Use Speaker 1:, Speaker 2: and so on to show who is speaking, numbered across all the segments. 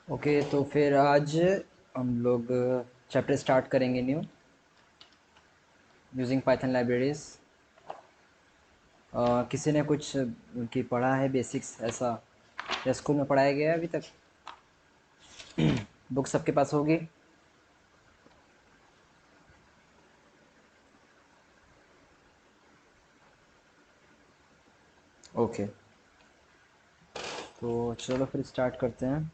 Speaker 1: Okay, तो फिर आज हम लोग चैप्टर स्टार्ट करेंगे न्यू यूजिंग पाइथन लाइब्रेरीज। किसी ने कुछ की पढ़ा है बेसिक्स ऐसा या स्कूल में पढ़ाया गया है अभी तक? बुक सबके पास होगी। ओके, तो चलो फिर स्टार्ट करते हैं।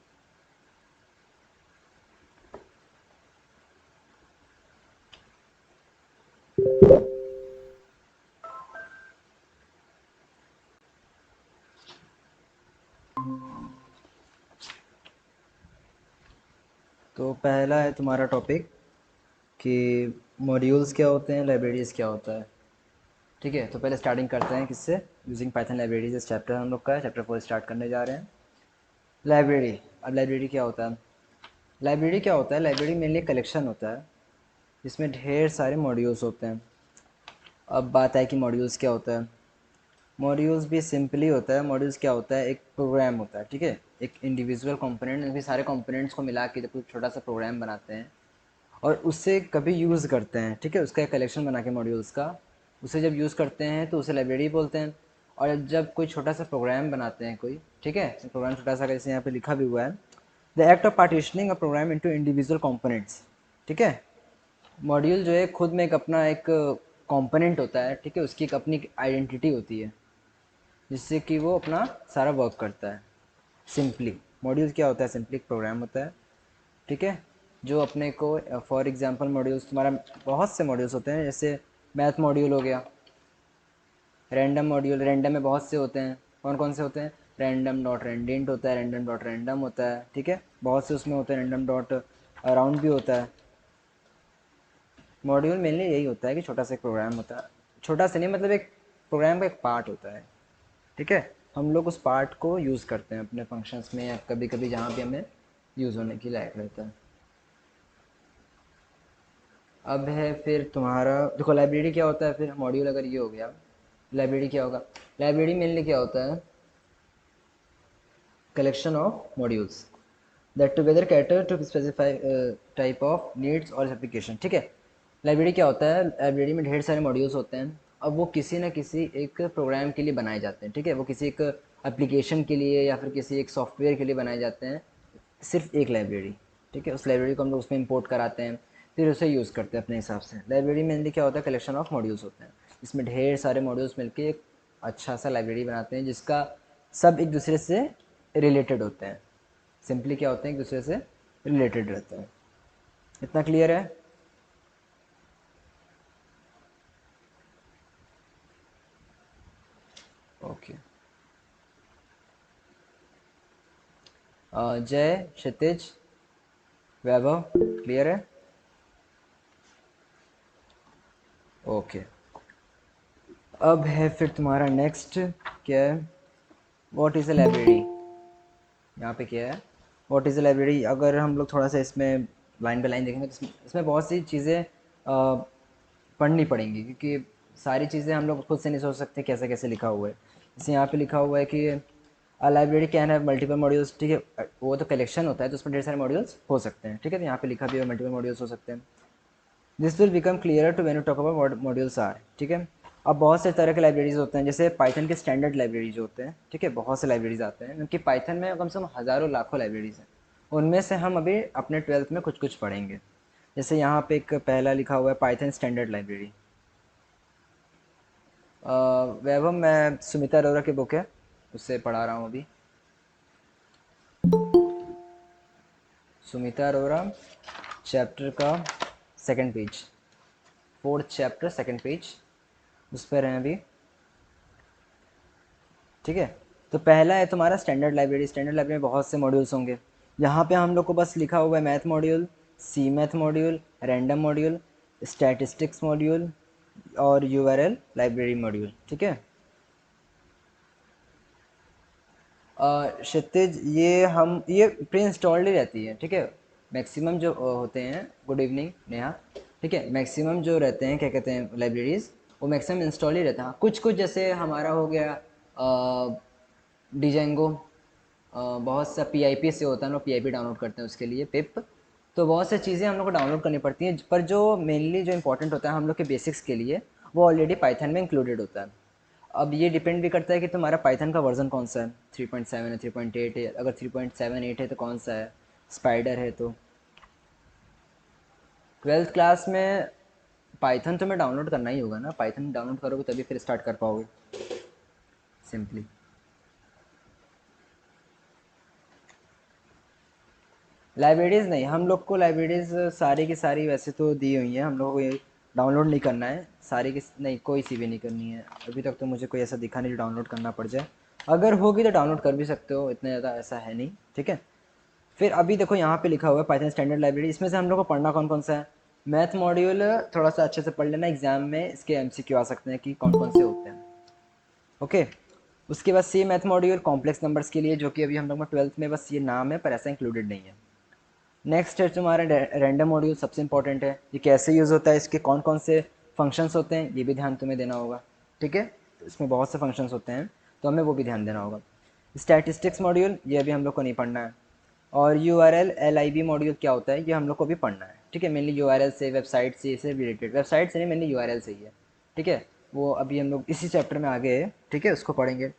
Speaker 1: तो पहला है तुम्हारा टॉपिक कि मॉड्यूल्स क्या होते हैं, लाइब्रेरीज क्या होता है। ठीक है, तो पहले स्टार्टिंग करते हैं किससे? Using Python libraries. इस चैप्टर हम लोग का है, चैप्टर 4 स्टार्ट करने जा रहे हैं। लाइब्रेरी। अब लाइब्रेरी क्या होता है? लाइब्रेरी क्या होता है? लाइब्रेरी मेनली कलेक्शन होता है जिसमें ढेर सारे मॉड्यूल्स होते हैं। अब बात है कि मॉड्यूल्स क्या होता है। मॉड्यूल्स भी सिंपली होता है। मॉड्यूल्स क्या होता है? एक प्रोग्राम होता है, ठीक है। एक इंडिविजुअल कंपोनेंट, भी सारे कंपोनेंट्स को मिला के जब कोई छोटा सा प्रोग्राम बनाते हैं और उससे कभी यूज़ करते हैं, ठीक है, उसका एक कलेक्शन बना के मॉड्यूल्स का, उसे जब यूज़ करते हैं तो उसे लाइब्रेरी बोलते हैं। और जब कोई छोटा सा प्रोग्राम बनाते हैं कोई, ठीक है, प्रोग्राम छोटा सा जैसे यहाँ पे लिखा भी हुआ है, the act of partitioning a programme into individual components. ठीक है, मॉड्यूल जो है खुद में एक अपना एक कंपोनेंट होता है, ठीक है, उसकी एक अपनी आइडेंटिटी होती है जिससे कि वो अपना सारा वर्क करता है। सिंपली मॉड्यूल क्या होता है? सिंपली एक प्रोग्राम होता है, ठीक है, जो अपने को फॉर एग्जांपल मॉड्यूल्स तुम्हारा बहुत से मॉड्यूल्स होते हैं, जैसे मैथ मॉड्यूल हो गया, रैंडम मॉड्यूल, रैंडम में बहुत से होते हैं। कौन कौन से होते हैं? रैंडम डॉट रेंडेंट होता है, रैंडम डॉट रैंडम होता है, ठीक है, बहुत से उसमें होते हैं। रैंडम डॉट अराउंड भी होता है। मॉड्यूल मेनली यही होता है कि छोटा सा एक प्रोग्राम होता है। छोटा सा नहीं, मतलब एक प्रोग्राम का एक पार्ट होता है, ठीक है। हम लोग उस पार्ट को यूज़ करते हैं अपने फंक्शंस में या कभी कभी जहाँ भी हमें यूज़ होने की लायक रहता है। अब है फिर तुम्हारा, देखो लाइब्रेरी क्या होता है फिर? मॉड्यूल अगर ये हो गया, लाइब्रेरी क्या होगा? लाइब्रेरी मेनली क्या होता है? Collection of modules that together cater to specify type of needs और एप्लीकेशन, ठीक है। लाइब्रेरी क्या होता है? लाइब्रेरी में ढेर सारे मॉड्यूल्स होते हैं। अब वो किसी न किसी एक प्रोग्राम के लिए बनाए जाते हैं, ठीक है, वो किसी एक एप्लीकेशन के लिए या फिर किसी एक सॉफ्टवेयर के लिए बनाए जाते हैं। सिर्फ एक लाइब्रेरी, ठीक है, उस लाइब्रेरी को हम लोग उसमें इंपोर्ट कराते हैं, फिर उसे यूज़ करते हैं अपने हिसाब से। लाइब्रेरी मेनली क्या होता है? कलेक्शन ऑफ मॉड्यूल्स होते हैं। इसमें ढेर सारे मॉड्यूल्स मिलके एक अच्छा सा लाइब्रेरी बनाते हैं जिसका सब एक दूसरे से रिलेटेड होते हैं। सिंपली क्या होते हैं? एक दूसरे से रिलेटेड रहते हैं। इतना क्लियर है? ओके। जय, क्षितिज, वैभव, क्लियर है? ओके। अब है फिर तुम्हारा नेक्स्ट, क्या है? What is a library? यहाँ पे क्या है? What is a library? अगर हम लोग थोड़ा सा इसमें लाइन बाय लाइन देखेंगे तो इसमें बहुत सी चीज़ें पढ़नी पड़ेंगी, क्योंकि सारी चीज़ें हम लोग खुद से नहीं सोच सकते कैसे कैसे लिखा हुआ है। जैसे यहाँ पे लिखा हुआ है कि a library can have multiple modules, ठीक है, वो तो कलेक्शन होता है तो उसमें ढेर सारे मॉड्यूल्स हो सकते हैं, ठीक है, तो यहाँ पे लिखा भी है मल्टीपल मॉड्यूल्स हो सकते हैं। This will become clear to when you talk about what modules are, ठीक है। अब बहुत से तरह के लाइब्रेरीज होते हैं, जैसे पाइथन के स्टैंडर्ड लाइब्रेरीज होते हैं, ठीक है, बहुत से लाइब्रेरीज आते हैं क्योंकि पाइथन में कम से कम हज़ारों लाखों लाइब्रेरीज हैं। उनमें से हम अभी अपने 12th में कुछ कुछ पढ़ेंगे। जैसे यहाँ पे एक पहला लिखा हुआ है पाइथन स्टैंडर्ड लाइब्रेरी। वैभव, मैं सुमिता अरोरा की बुक है उससे पढ़ा रहा हूँ अभी। सुमिता अरोरा, चैप्टर का second page, fourth chapter second page, उस पर हैं अभी, ठीक है। तो पहला है तुम्हारा स्टैंडर्ड लाइब्रेरी। स्टैंडर्ड लाइब्रेरी में बहुत से मॉड्यूल्स होंगे। यहाँ पे हम लोग को बस लिखा हुआ है math module, C math module, random module, statistics module और यूआरएल लाइब्रेरी मॉड्यूल, ठीक है। क्षितिज, ये प्री इंस्टॉल्ड ही रहती है, ठीक है। मैक्सिमम जो होते हैं, गुड इवनिंग नेहा, ठीक है, मैक्सिमम जो रहते हैं क्या कहते हैं लाइब्रेरीज, वो मैक्सिमम इंस्टॉल ही रहता है। हाँ, कुछ कुछ जैसे हमारा हो गया डिजेंगो, बहुत सा पीआईपी से होता है, हम लोग पीआईपी डाउनलोड करते हैं उसके लिए पिप। तो बहुत सी चीज़ें हम लोग को डाउनलोड करनी पड़ती हैं, पर जो मेनली जो इंपॉर्टेंट होता है हम लोग के बेसिक्स के लिए वो ऑलरेडी पाइथन में इंक्लूडेड होता है। अब ये डिपेंड भी करता है कि तुम्हारा पाइथन का वर्जन कौन सा है, 3.7 है, 3.8 है। अगर 3.78 है तो कौन सा है, स्पाइडर है। तो 12th क्लास में पाइथन तुम्हें डाउनलोड करना ही होगा ना, पाइथन डाउनलोड करोगे तभी फिर स्टार्ट कर पाओगे सिंपली। लाइब्रेरीज़ नहीं, हम लोग को लाइब्रेरीज़ सारी की सारी वैसे तो दी हुई हैं, हम लोग को ये डाउनलोड नहीं करना है सारी की, नहीं कोई सी भी नहीं करनी है। अभी तक तो मुझे कोई ऐसा दिखा नहीं जो डाउनलोड करना पड़ जाए। अगर होगी तो डाउनलोड कर भी सकते हो, इतना ज़्यादा ऐसा है नहीं, ठीक है। फिर अभी देखो यहाँ पे लिखा हुआ है पाइथन स्टैंडर्ड लाइब्रेरी, इसमें से हम लोग को पढ़ना कौन कौन सा है। मैथ मॉड्यूल थोड़ा सा अच्छे से पढ़ लेना, एग्जाम में इसके एमसीक्यू आ सकते हैं कि कौन कौन से होते हैं। ओके। उसके बाद सी मैथ मॉड्यूल कॉम्प्लेक्स नंबर्स के लिए, जो कि अभी हम लोग में 12th में बस ये नाम है पर ऐसा इंक्लूडेड नहीं है। नेक्स्ट है तुम्हारा रैंडम मॉड्यूल, सबसे इंपॉर्टेंट है। ये कैसे यूज़ होता है, इसके कौन कौन से फंक्शंस होते हैं, ये भी ध्यान तुम्हें देना होगा, ठीक है। तो इसमें बहुत से फंक्शंस होते हैं तो हमें वो भी ध्यान देना होगा। स्टैटिस्टिक्स मॉड्यूल ये अभी हम लोग को नहीं पढ़ना है। और U R L L I B module क्या होता है ये हम लोग को भी पढ़ना है, ठीक है। मेनली यू आर एल से, वेबसाइट से रिलेटेड, वेबसाइट से नहीं मेनली यू आर एल से ही है, ठीक है। वो अभी हम लोग इसी चैप्टर में आगे है, ठीक है, उसको पढ़ेंगे।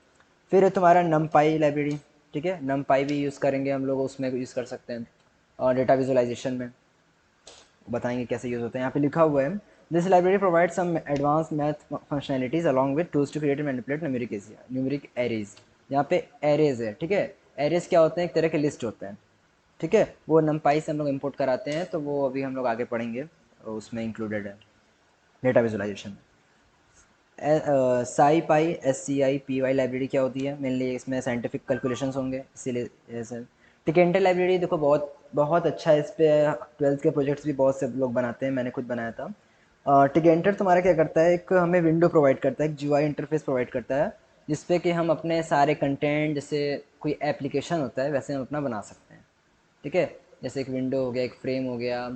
Speaker 1: फिर है तुम्हारा नम पाई लाइब्रेरी, ठीक है, नम पाई भी यूज़ करेंगे हम लोग, उसमें यूज़ कर सकते हैं। और डेटा विजुअलाइजेशन में बताएंगे कैसे यूज़ होता है। यहाँ पे लिखा हुआ है this library provide some advance math functionalities along with tools to create and manipulate numeric arrays. यहाँ पे एरेज है, ठीक है। एरेज क्या होते हैं, एक तरह के लिस्ट होते हैं, ठीक है। वो नमपाई से हम लोग इंपोर्ट कराते हैं, तो वो अभी हम लोग आगे पढ़ेंगे, उसमें इंक्लूडेड है डेटा विजुअलाइजेशन। साई पाई SCI PY लाइब्रेरी क्या होती है, मेनली इसमें साइंटिफिक कैलकुलेशंस होंगे, इसीलिए ऐसे। टिकेंटर लाइब्रेरी देखो बहुत बहुत अच्छा है, इस पर 12th के प्रोजेक्ट्स भी बहुत से लोग बनाते हैं, मैंने खुद बनाया था। टिकेंटर तुम्हारा क्या करता है, एक हमें विंडो प्रोवाइड करता है, एक GUI इंटरफेस प्रोवाइड करता है, जिसपे कि हम अपने सारे कंटेंट, जैसे कोई एप्लीकेशन होता है वैसे हम अपना बना सकते हैं, ठीक है। जैसे एक विंडो हो गया, एक फ्रेम हो गया,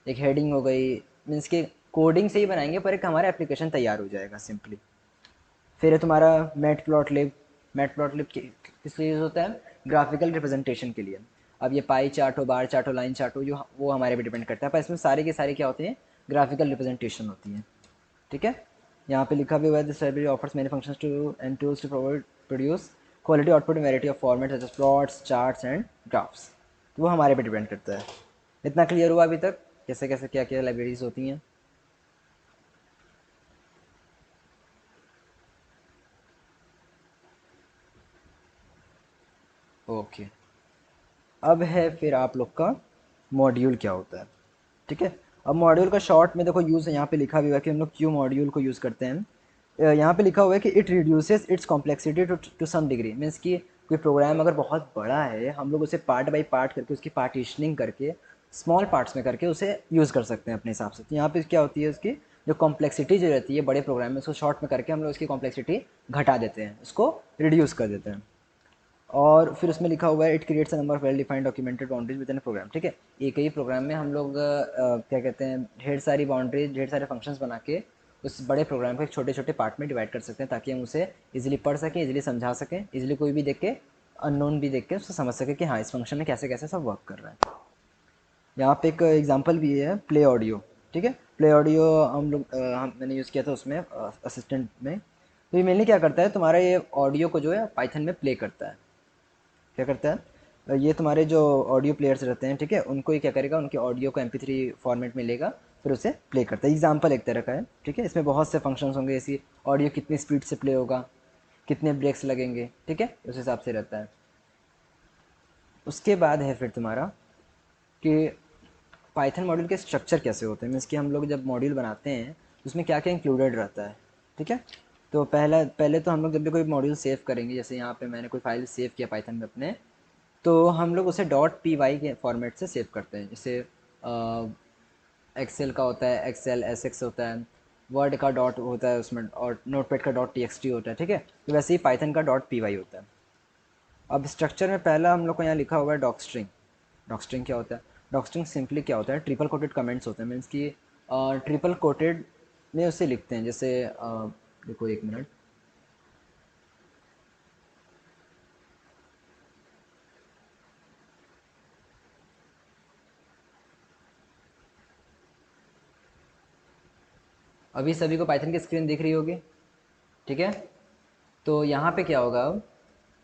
Speaker 1: एक हेडिंग हो गई, मीन्स कि कोडिंग से ही बनाएंगे पर एक हमारा एप्लीकेशन तैयार हो जाएगा सिंपली। फिर है तुम्हारा मैट प्लॉट लिब। मैट प्लॉट लिब किस लिए यूज़ होता है, ग्राफिकल रिप्रेजेंटेशन के लिए। अब ये पाई चार्ट हो, बार चार्ट हो, लाइन चार्ट हो, जो वो हमारे पे डिपेंड करता है, पर इसमें सारे के सारे क्या होते हैं, ग्राफिकल रिप्रेजेंटेशन होती हैं, ठीक है। यहाँ पे लिखा भी हुआ है this library offers many functions to and tools to provide produce quality output in variety of format such as plots, charts and graphs. तो वो हमारे पे डिपेंड करता है। इतना क्लियर हुआ अभी तक, कैसे कैसे क्या क्या लाइब्रेरीज होती हैं। ओके। अब है फिर आप लोग का मॉड्यूल क्या होता है, ठीक है। अब मॉड्यूल का शॉर्ट में देखो यूज़ यहाँ पे लिखा भी हुआ है कि हम लोग क्यों मॉड्यूल को यूज़ करते हैं। यहाँ पे लिखा हुआ है कि it reduces its complexity to some degree, means कि कोई प्रोग्राम अगर बहुत बड़ा है हम लोग उसे पार्ट बाय पार्ट करके, उसकी पार्टीशनिंग करके, स्मॉल पार्ट्स में करके उसे यूज़ कर सकते हैं अपने हिसाब से। तो यहाँ पे क्या होती है, उसकी जो कॉम्प्लेक्सिटी जो रहती है बड़े प्रोग्राम में, उसको शॉर्ट में करके हम लोग उसकी कॉम्प्लेक्सिटी घटा देते हैं, उसको रिड्यूस कर देते हैं। और फिर उसमें लिखा हुआ है it creates a number of well defined documented boundaries within program, ठीक है। एक ही प्रोग्राम में हम लोग क्या कहते हैं, ढेर सारी बाउंड्रीज, ढेर सारे फंक्शंस बना के उस बड़े प्रोग्राम को एक छोटे छोटे पार्ट में डिवाइड कर सकते हैं, ताकि हम उसे इजीली पढ़ सकें, इजीली समझा सकें, इजीली कोई भी देख के, अननोन भी देख के उसको समझ सके कि हाँ इस फंक्शन में कैसे कैसे सब वर्क कर रहा है। यहाँ पे एक एग्जांपल भी है, प्ले ऑडियो, ठीक है। प्ले ऑडियो हम लोग मैंने यूज़ किया था उसमें असिस्टेंट में। तो ये मेनली क्या करता है, तुम्हारा ये ऑडियो को जो है पाइथन में प्ले करता है। क्या करता है, ये तुम्हारे जो ऑडियो प्लेयर्स रहते हैं, ठीक है, उनको ये क्या करेगा, उनके ऑडियो को MP3 फॉर्मेट में लेगा, फिर उसे प्ले करता है। एग्जाम्पल एक तरह का है, ठीक है। इसमें बहुत से फंक्शंस होंगे, जैसे ऑडियो कितनी स्पीड से प्ले होगा, कितने ब्रेक्स लगेंगे, ठीक है, उस हिसाब से रहता है। उसके बाद है फिर तुम्हारा कि पाइथन मॉड्यूल के स्ट्रक्चर कैसे होते हैं, मीन्स कि हम लोग जब मॉड्यूल बनाते हैं तो उसमें क्या क्या इंक्लूडेड रहता है, ठीक है। तो पहले तो हम लोग जब भी कोई मॉड्यूल सेव करेंगे, जैसे यहाँ पे मैंने कोई फाइल सेव किया पाइथन में अपने, तो हम लोग उसे .py के फॉर्मेट से सेव करते हैं। जैसे एक्सेल का होता है XLSX होता है, वर्ड का डॉट होता है उसमें, और नोटपैड का .txt होता है, ठीक है। तो वैसे ही पाइथन का .py होता है। अब स्ट्रक्चर में पहला हम लोग को यहाँ लिखा हुआ है डॉक स्ट्रिंग। डॉक स्ट्रिंग क्या होता है, डॉक स्ट्रिंग सिंपली क्या होता है, ट्रिपल कोटेड कमेंट्स होते हैं, मीन्स कि ट्रिपल कोटेड में उसे लिखते हैं। जैसे देखो एक मिनट, अभी सभी को पाइथन की स्क्रीन दिख रही होगी, ठीक है। तो यहाँ पे क्या होगा अब,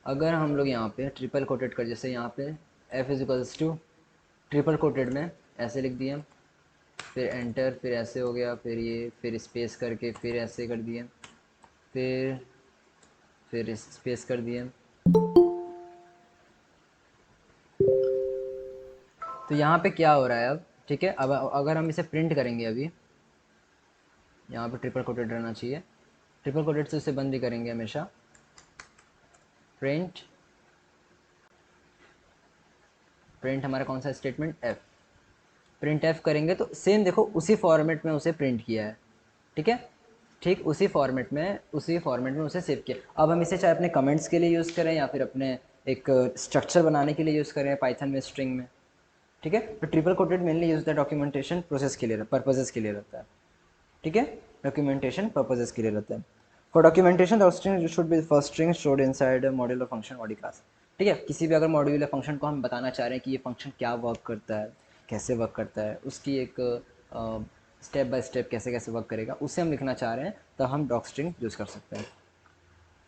Speaker 1: अगर हम लोग यहाँ पे ट्रिपल कोटेड कर, जैसे यहाँ पे F is equals to triple quoted में ऐसे लिख दिए, फिर एंटर, फिर ऐसे हो गया, फिर ये, फिर स्पेस करके फिर ऐसे कर दिए, फिर स्पेस कर दिए। तो यहाँ पे क्या हो रहा है अब, ठीक है। अब अगर हम इसे प्रिंट करेंगे, अभी यहाँ पे ट्रिपल कोटेड रहना चाहिए, ट्रिपल कोटेड से उसे बंद भी करेंगे हमेशा। प्रिंट, प्रिंट हमारा कौन सा स्टेटमेंट, एफ। प्रिंट एफ करेंगे तो सेम देखो उसी फॉर्मेट में उसे प्रिंट किया है, ठीक है। ठीक उसी फॉर्मेट में उसे सेव किया। अब हम इसे चाहे अपने कमेंट्स के लिए यूज़ करें या फिर अपने एक स्ट्रक्चर बनाने के लिए यूज़ करें पाइथन में, स्ट्रिंग में, ठीक है। तो ट्रिपल कोटेड मेनली यूज होता है डॉक्यूमेंटेशन प्रोसेस के लिए, पर्पजेस के लिए रहता है, ठीक है। डॉक्यूमेंटेशन पर्पजेस के लिए रहता है। For documentation the string should be first string stored inside module और फंक्शन बॉडी क्लास, ठीक है। किसी भी अगर मॉड्यूल या फंक्शन को हम बताना चाह रहे हैं कि ये फंक्शन क्या वर्क करता है, कैसे वर्क करता है, उसकी एक स्टेप बाय स्टेप कैसे कैसे वर्क करेगा, उसे हम लिखना चाह रहे हैं, तो हम डॉक स्ट्रिंग यूज़ कर सकते हैं।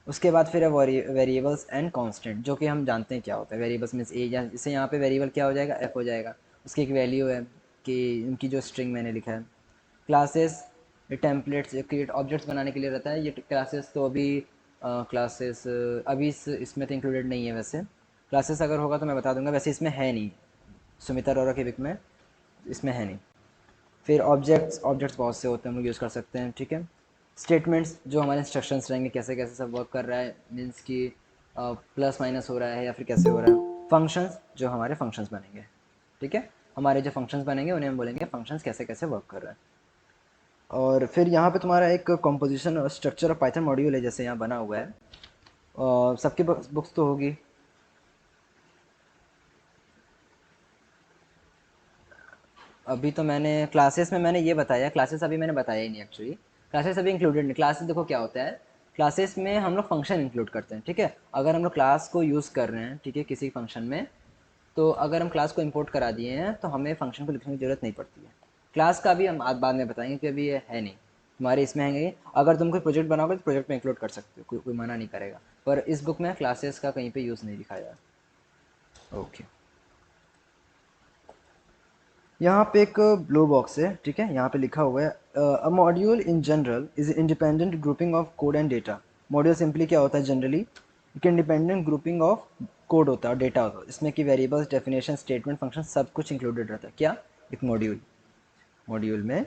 Speaker 1: उसके बाद फिर है वेरिएबल्स एंड कांस्टेंट, जो कि हम जानते हैं क्या होता है। वेरिएबल्स मीन्स ए, या जैसे यहाँ पे वेरिएबल क्या हो जाएगा, एफ हो जाएगा, उसकी एक वैल्यू है कि इनकी जो स्ट्रिंग मैंने लिखा है। क्लासेस, ये टेम्पलेट्स क्रिएट ऑब्जेक्ट्स बनाने के लिए रहता है। ये क्लासेस तो अभी क्लासेस अभी इसमें तो इंक्लूडेड नहीं है वैसे। क्लासेस अगर होगा तो मैं बता दूंगा, वैसे इसमें है नहीं, सुमिता अरोरा के विक में इसमें है नहीं। फिर ऑब्जेक्ट्स, ऑब्जेक्ट्स बहुत से होते हैं, हम लोग यूज़ कर सकते हैं, ठीक है। स्टेटमेंट्स जो हमारे इंस्ट्रक्शंस रहेंगे, कैसे कैसे सब वर्क कर रहा है, मीन्स कि प्लस माइनस हो रहा है या फिर कैसे हो रहा है। फंक्शंस, जो हमारे फंक्शंस बनेंगे, ठीक है। हमारे जो फंक्शंस बनेंगे उन्हें हम बोलेंगे फंक्शंस कैसे कैसे वर्क कर रहा है। और फिर यहाँ पे तुम्हारा एक कंपोजिशन और स्ट्रक्चर ऑफ पाइथन मॉड्यूल है, जैसे यहाँ बना हुआ है। सबकी बुक्स तो होगी। अभी तो मैंने क्लासेस में मैंने ये बताया, क्लासेस अभी मैंने बताया ही नहीं एक्चुअली। क्लासेस अभी इंक्लूडेड नहीं। क्लासेस देखो क्या होता है, क्लासेस में हम लोग फंक्शन इंक्लूड करते हैं, ठीक है। अगर हम लोग क्लास को यूज़ कर रहे हैं, ठीक है, किसी फंक्शन में, तो अगर हम क्लास को इंपोर्ट करा दिए हैं तो हमें फंक्शन को लिखने की ज़रूरत नहीं पड़ती है। क्लास का भी हम बाद में बताएंगे कि अभी ये है नहीं, तुम्हारे इसमें है नहीं। अगर तुम कोई प्रोजेक्ट बनाओगे तो प्रोजेक्ट में इंक्लूड कर सकते हो, कोई मना नहीं करेगा। पर इस बुक में क्लासेस का कहीं पे यूज़ नहीं दिखाया। ओके, यहाँ पे एक ब्लू बॉक्स है, ठीक है। यहाँ पे लिखा हुआ है अ module in general is independent grouping of code and data. Module simply क्या होता है, जनरली एक इंडिपेंडेंट ग्रुपिंग ऑफ कोड होता है और डेटा होता है, इसमें कि वेरिएबल्स, डेफिनेशन, स्टेटमेंट, फंक्शन सब कुछ इंक्लूडेड रहता है। क्या, एक मॉड्यूल, मॉड्यूल में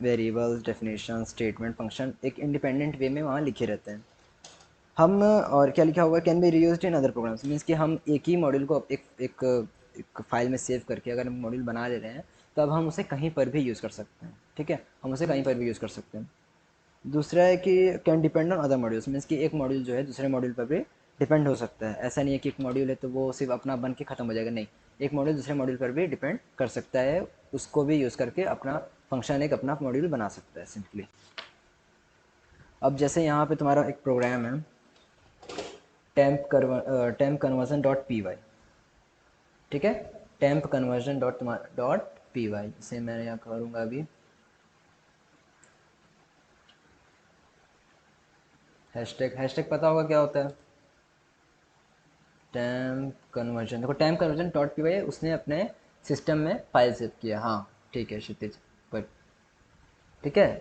Speaker 1: वेरिएबल्स, डेफिनेशन, स्टेटमेंट, फंक्शन एक इंडिपेंडेंट वे में वहाँ लिखे रहते हैं। हम और क्या लिखा हुआ है, can be reused in other programs, means कि हम एक ही मॉड्यूल को एक फाइल में सेव करके अगर हम मॉड्यूल बना ले रहे हैं, तो अब हम उसे कहीं पर भी यूज़ कर सकते हैं, ठीक है। हम उसे कहीं पर भी यूज़ कर सकते हैं। दूसरा है कि can depend on other modules, means कि एक मॉड्यूल जो है दूसरे मॉड्यूल पर भी डिपेंड हो सकता है। ऐसा नहीं है कि एक मॉड्यूल है तो वो सिर्फ अपना बन के ख़त्म हो जाएगा, नहीं। एक मॉड्यूल दूसरे मॉड्यूल पर भी डिपेंड कर सकता है, उसको भी यूज़ करके अपना फंक्शन, एक अपना मॉड्यूल बना सकता है सिंपली। अब जैसे यहाँ पे तुम्हारा एक प्रोग्राम है, temp conversion dot P Y, ठीक है। Temp conversion dot P Y, इसे मैं यहाँ करूँगा अभी हैशटैग। हैशटैग पता होगा क्या होता है, टेम्प कन्वर्जन। देखो temp conversion dot P Y उसने अपने सिस्टम में फाइल सेव किया, हाँ ठीक है क्षितिज, बट ठीक है।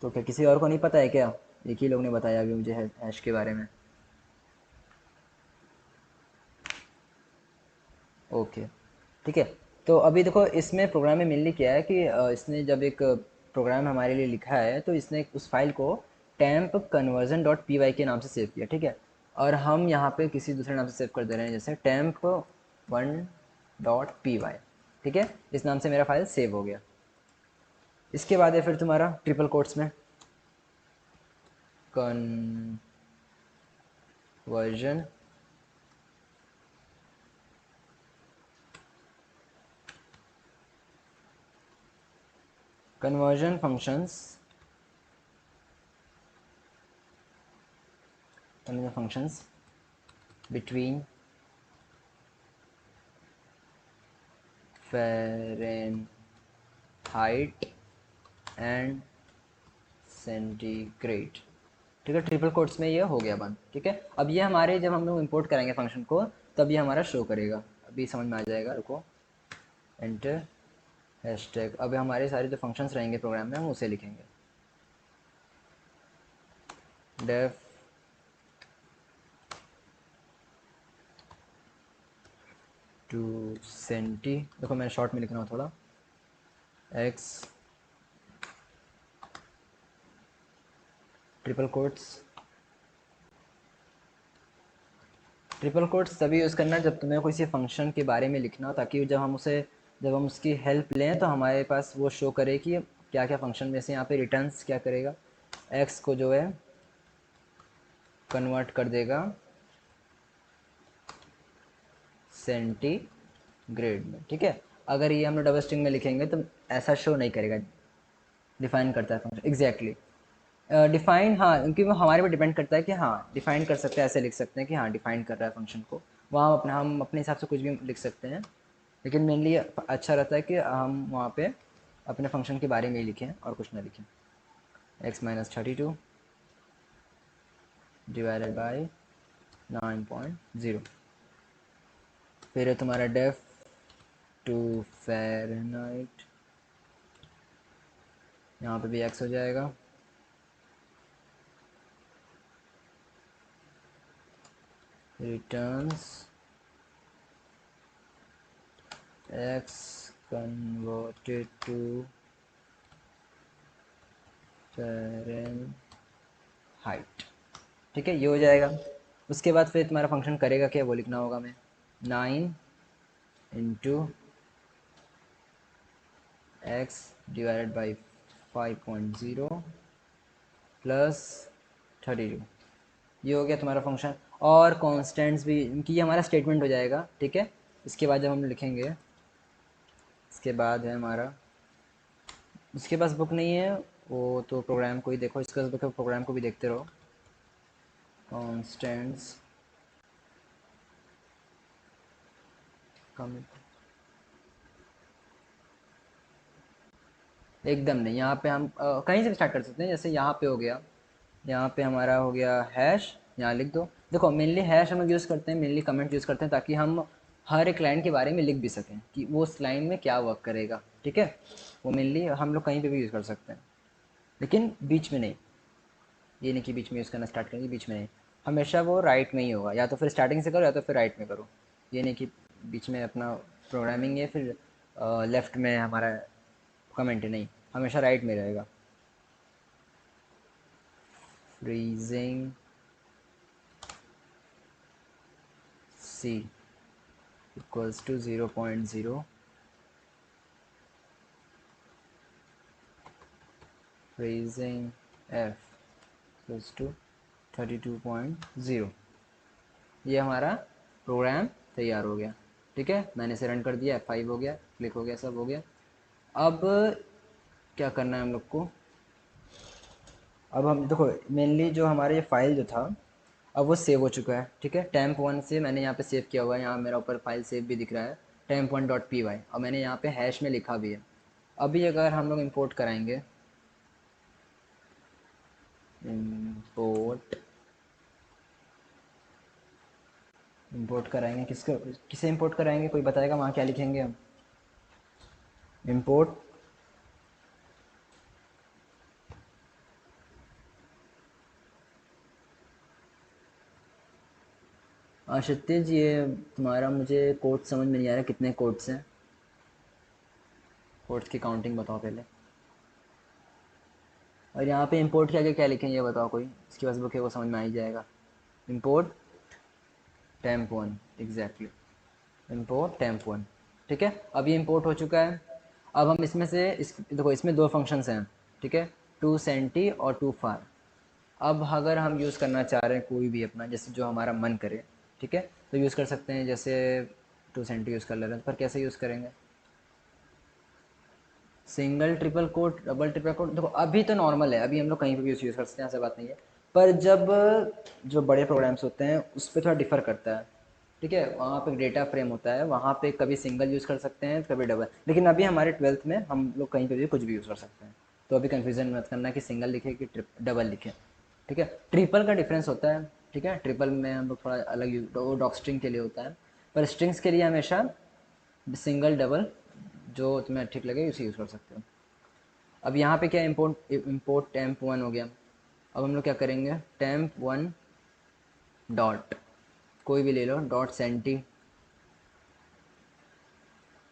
Speaker 1: तो क्या किसी और को नहीं पता है क्या, एक ही लोग ने बताया अभी मुझे हैश के बारे में। ओके, ठीक है। तो अभी देखो इसमें प्रोग्राम में मेनली क्या है कि इसने जब एक प्रोग्राम हमारे लिए लिखा है तो इसने उस फाइल को temp conversion dot P Y के नाम से सेव किया, ठीक है। और हम यहाँ पे किसी दूसरे नाम से सेव कर दे रहे हैं, जैसे temp one dot P Y, ठीक है। इस नाम से मेरा फाइल सेव हो गया। इसके बाद है फिर तुम्हारा ट्रिपल कोट्स में conversion conversion functions, conversion functions between Fahrenheit and centigrade. ठीक है, ट्रिपल कोट्स में ये हो गया बंद। ठीक है, अब ये हमारे जब हम लोग इंपोर्ट करेंगे फंक्शन को तब ये हमारा शो करेगा। अभी समझ में आ जाएगा, रुको, एंटर हैशटैग। अब हमारे सारे जो फंक्शंस रहेंगे प्रोग्राम में हम उसे लिखेंगे। डेफ टू सेंटी, देखो मैंने शॉर्ट में लिखना हो थोड़ा, x triple quotes. Triple quotes तभी यूज़ करना जब तुम्हें किसी फंक्शन के बारे में लिखना हो, ताकि जब हम उसकी हेल्प लें तो हमारे पास वो शो करे कि क्या क्या फंक्शन में से यहाँ पे रिटर्न्स क्या करेगा, एक्स को जो है कन्वर्ट कर देगा सेंटीग्रेड में। ठीक है, अगर ये हम लोग डबल स्ट्रिंग में लिखेंगे तो ऐसा शो नहीं करेगा। डिफाइन करता है फंक्शन, एग्जैक्टली डिफाइन, हाँ, क्योंकि वो हमारे पे डिपेंड करता है कि हाँ डिफाइन कर सकते हैं, ऐसे लिख सकते हैं कि हाँ डिफाइन कर रहा है फंक्शन को। वहाँ हम अपने हिसाब से कुछ भी लिख सकते हैं, लेकिन मेनली अच्छा रहता है कि हम वहाँ पे अपने फंक्शन के बारे में ही लिखें और कुछ ना लिखें। x-32 divided by 9.0। फिर है तुम्हारा डेफ टू फ़ारेनहाइट, यहाँ पे भी x हो जाएगा। Returns x converted to Fahrenheit. ठीक है, ये हो जाएगा। उसके बाद फिर तुम्हारा फंक्शन करेगा क्या, वो लिखना होगा हमें। 9 into x divided by 5.0 plus 32। ये हो गया तुम्हारा फंक्शन। और कॉन्स्टेंट्स भी, कि ये हमारा स्टेटमेंट हो जाएगा। ठीक है, इसके बाद जब हम लिखेंगे, इसके बाद है हमारा, इसके पास बुक नहीं है वो तो प्रोग्राम को ही देखो, इसके पास बुक है प्रोग्राम को भी देखते रहो। कॉन्स्टेंट्स कम, एकदम नहीं, यहाँ पे हम कहीं से भी स्टार्ट कर सकते हैं। जैसे यहाँ पे हो गया, यहाँ पे हमारा हो गया हैश, यहाँ लिख दो। देखो मेनली हैश हम लोग यूज़ करते हैं, मेनली कमेंट यूज़ करते हैं, ताकि हम हर एक लाइन के बारे में लिख भी सकें कि वो उस लाइन में क्या वर्क करेगा। ठीक है, वो मेनली हम लोग कहीं पे भी यूज़ कर सकते हैं, लेकिन बीच में नहीं। ये नहीं कि बीच में यूज़ करना स्टार्ट करेंगे, बीच में नहीं, हमेशा वो राइट में ही होगा। या तो फिर स्टार्टिंग से करो या तो फिर राइट में करो। ये नहीं कि बीच में अपना प्रोग्रामिंग है फिर लेफ्ट में हमारा कमेंट है, नहीं, हमेशा राइट में रहेगा। Freezing C equals to 0.0, freezing F equals to 32.0। ये हमारा प्रोग्राम तैयार हो गया। ठीक है, मैंने इसे रन कर दिया, F5 हो गया, क्लिक हो गया, सब हो गया। अब क्या करना है हम लोग को, अब हम देखो मेनली जो हमारा ये फाइल जो था अब वो सेव हो चुका है। ठीक है, temp1 से मैंने यहाँ पे सेव किया हुआ है, यहाँ मेरा ऊपर फाइल सेव भी दिख रहा है temp1.py, और मैंने यहाँ पे हैश में लिखा भी है। अभी अगर हम लोग इंपोर्ट कराएंगे, इंपोर्ट इंपोर्ट कराएंगे, किसको किसे इंपोर्ट कराएंगे, कोई बताएगा वहाँ क्या लिखेंगे हम। इंपोर्ट क्षितिज, ये तुम्हारा मुझे कोड समझ में नहीं आ रहा, कितने कोड्स हैं, कोड्स की काउंटिंग बताओ पहले। और यहाँ पे इंपोर्ट के आगे क्या लिखें ये बताओ, कोई इसकी पास बुक है वो समझ में आ ही जाएगा। Import temp1, exactly, import temp1। ठीक है, अब ये इंपोर्ट हो चुका है। अब हम इसमें से देखो इसमें दो फंक्शंस हैं। ठीक है, टू सेंटी और टू फार। अब अगर हम यूज़ करना चाह रहे हैं कोई भी अपना, जैसे जो हमारा मन करे, ठीक है, तो यूज़ कर सकते हैं। जैसे टू सेंटी यूज़ कर ले रहे हैं, पर कैसे यूज़ करेंगे, single triple quote double triple quote, देखो अभी तो नॉर्मल है, अभी हम लोग कहीं पर भी यूज़ कर सकते हैं, ऐसा बात नहीं है। पर जब जो बड़े प्रोग्राम्स होते हैं उस पर थोड़ा डिफ़र करता है। ठीक है, वहाँ पे डेटा फ्रेम होता है, वहाँ पे कभी सिंगल यूज़ कर सकते हैं कभी डबल, लेकिन अभी हमारे 12th में हम लोग कहीं पे भी कुछ भी यूज़ कर सकते हैं। तो अभी कन्फ्यूज़न मत करना कि सिंगल लिखे कि डबल लिखे, ठीक है। ट्रिपल का डिफरेंस होता है, ठीक है। ट्रिपल में हम लोग थोड़ा अलग वो डॉग स्ट्रिंग के लिए होता है, पर स्ट्रिंग्स के लिए हमेशा सिंगल डबल जो तुम्हें ठीक लगे उसे यूज़ कर सकते हो। अब यहाँ पे क्या इम्पोर्ट टेम्प वन हो गया। अब हम लोग क्या करेंगे, टेम्प वन डॉट कोई भी ले लो, डॉट सेंटी,